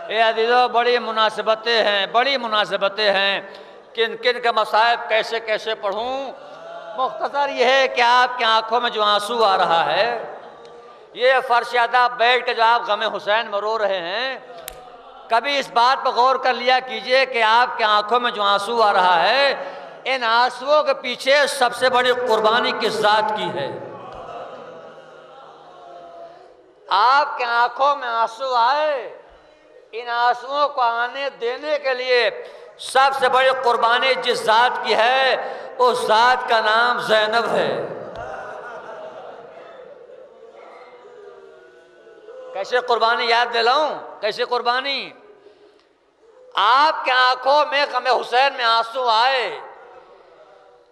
اے عزیزو، بڑی مناسبتیں ہیں، کن کن کا مصائب کیسے کیسے پڑھوں۔ مختصر یہ ہے کہ آپ کی آنکھوں میں جو آنسو آ رہا ہے، یہ فرش ادا بیٹھ کے جو آپ غم حسین میں رو رہے ہیں، کبھی اس بات پر غور کر لیا کیجئے کہ آپ کی آنکھوں میں جو آنسو آ رہا ہے، ان آنسوؤں کے پیچھے سب سے بڑی قربانی کس ذات کی ہے؟ آپ کے آنکھوں میں آنسو آئے، ان آنسوؤں کو آنے دینے کے لیے سب سے بڑی قربانی جس ذات کی ہے، اس ذات کا نام زینب ہے۔ کیسے قربانی یاد دلاؤں؟ کیسے قربانی؟ آپ کے آنکھوں میں غم حسین میں آنسو آئے،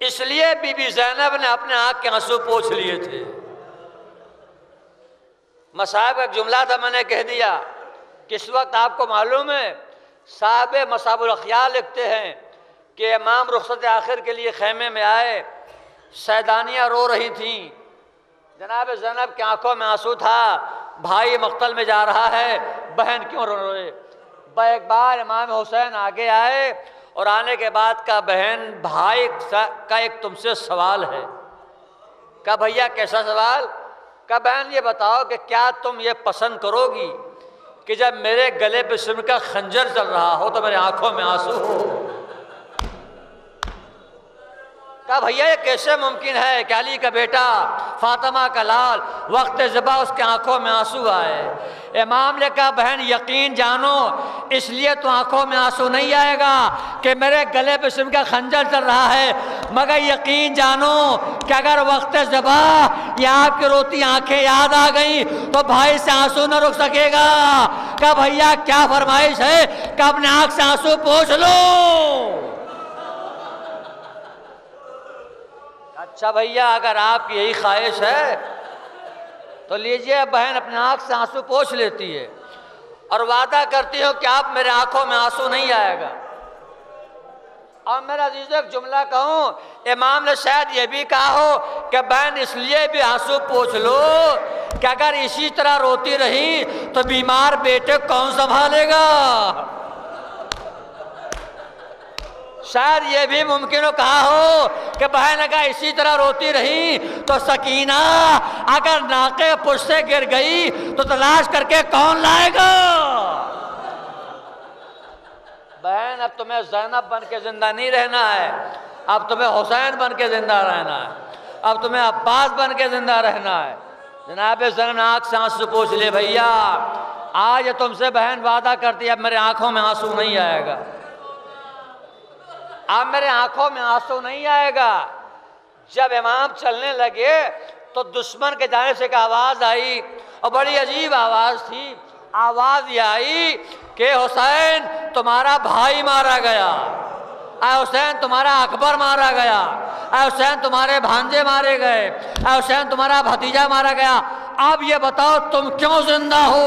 اس لیے بی بی زینب نے اپنے آنکھ کے آنسو پوچھ لیے تھے۔ مصائب کا ایک جملہ تھا، میں نے کہہ دیا کہ اس وقت آپ کو معلوم ہے صاحب مصاب الاخیار لکھتے ہیں کہ امام رخصت آخر کے لیے خیمے میں آئے، سیدانیاں رو رہی تھیں، جناب زینب کی آنکھوں میں آنسو تھا، بھائی مقتل میں جا رہا ہے، بہن کیوں رو رہے؟ ایک بار امام حسین آگے آئے اور آنے کے بعد کہا بہن بھائی کا ایک تم سے سوال ہے۔ کہا بھیا کیسا سوال؟ کہا بہن یہ بتاؤ کہ کیا تم یہ پسند کرو گی کہ جب میرے گلے پہ سم کا خنجر چل رہا ہو تو میرے آنکھوں میں آنسو ہو؟ کہا بھیا یہ کیسے ممکن ہے کہ علی کا بیٹا فاطمہ کا لال وقت ذبح اس کے آنکھوں میں آنسو آئے؟ امام نے کہا بہن یقین جانو اس لیے تو آنکھوں میں آنسو نہیں آئے گا کہ میرے گلے پہ سم کا خنجر چل رہا ہے، مگر یقین جانو کہ اگر وقت ذبح یہ آپ کی روتی آنکھیں یاد آ گئیں تو بھائی سے آنسو نہ رک سکے گا۔ کہا بھیا کیا فرمائش ہے؟ کہ اپنے آنکھ سے آنسو پوچھ لو۔ اچھا بھیا اگر آپ کی یہی خواہش ہے تو لیجئے، بہن اپنے آنکھ سے آنسو پوچھ لیتی ہے اور وعدہ کرتی ہوں کہ آپ میرے آنکھوں میں آنسو نہیں آئے گا۔ اور میرا عزیز ایک جملہ کہوں، امام نے شاید یہ بھی کہا ہو کہ بہن اس لیے بھی آنسو پوچھ لو کہ اگر اسی طرح روتی رہی تو بیمار بیٹے کون سنبھالے گا؟ شاید یہ بھی ممکن ہو کہا ہو کہ بہن اگر اسی طرح روتی رہی تو سکینہ اگر ناقے پشت سے گر گئی تو تلاش کر کے کون لائے گا؟ بہن اب تمہیں زینب بن کے زندہ نہیں رہنا ہے، اب تمہیں حسین بن کے زندہ رہنا ہے، اب تمہیں عباس بن کے زندہ رہنا ہے۔ جناب زینب آنکھ سے آنسو پوچھ لے بھیا آج تم سے بہن وعدہ کرتی ہے اب میرے آنکھوں میں آنسو نہیں آئے گا، اب میرے آنکھوں میں آنسو نہیں آئے گا۔ جب امام چلنے لگے تو دشمن کے جانب سے ایک آواز آئی اور بڑی عجیب آواز تھی، آواز یہ آئی کہ حسین تمہارا بھائی مارا گیا، اے حسین تمہارا اکبر مارا گیا، اے حسین تمہارے بھانجے مارے گئے، اے حسین تمہارا بھتیجا مارا گیا، اب یہ بتاؤ تم کیوں زندہ ہو؟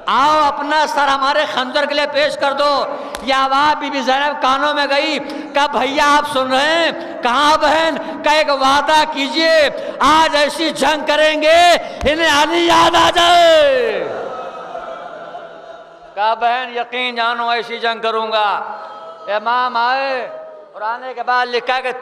آؤ اپنا سر ہمارے خنجر کے لیے پیش کر دو۔ یہ آواز بی بی زینب کانوں میں گئی، کہا بھیا آپ سن رہے ہیں؟ کہاں بہن؟ کہا ایک وعدہ کیجئے، آج ایسی جنگ کریں گے انہیں علی یاد آ جائے۔ کہا بہن یقین جانو ایسی جنگ کروں گا۔ امام آئے اور آنے کے بعد لکھا کہ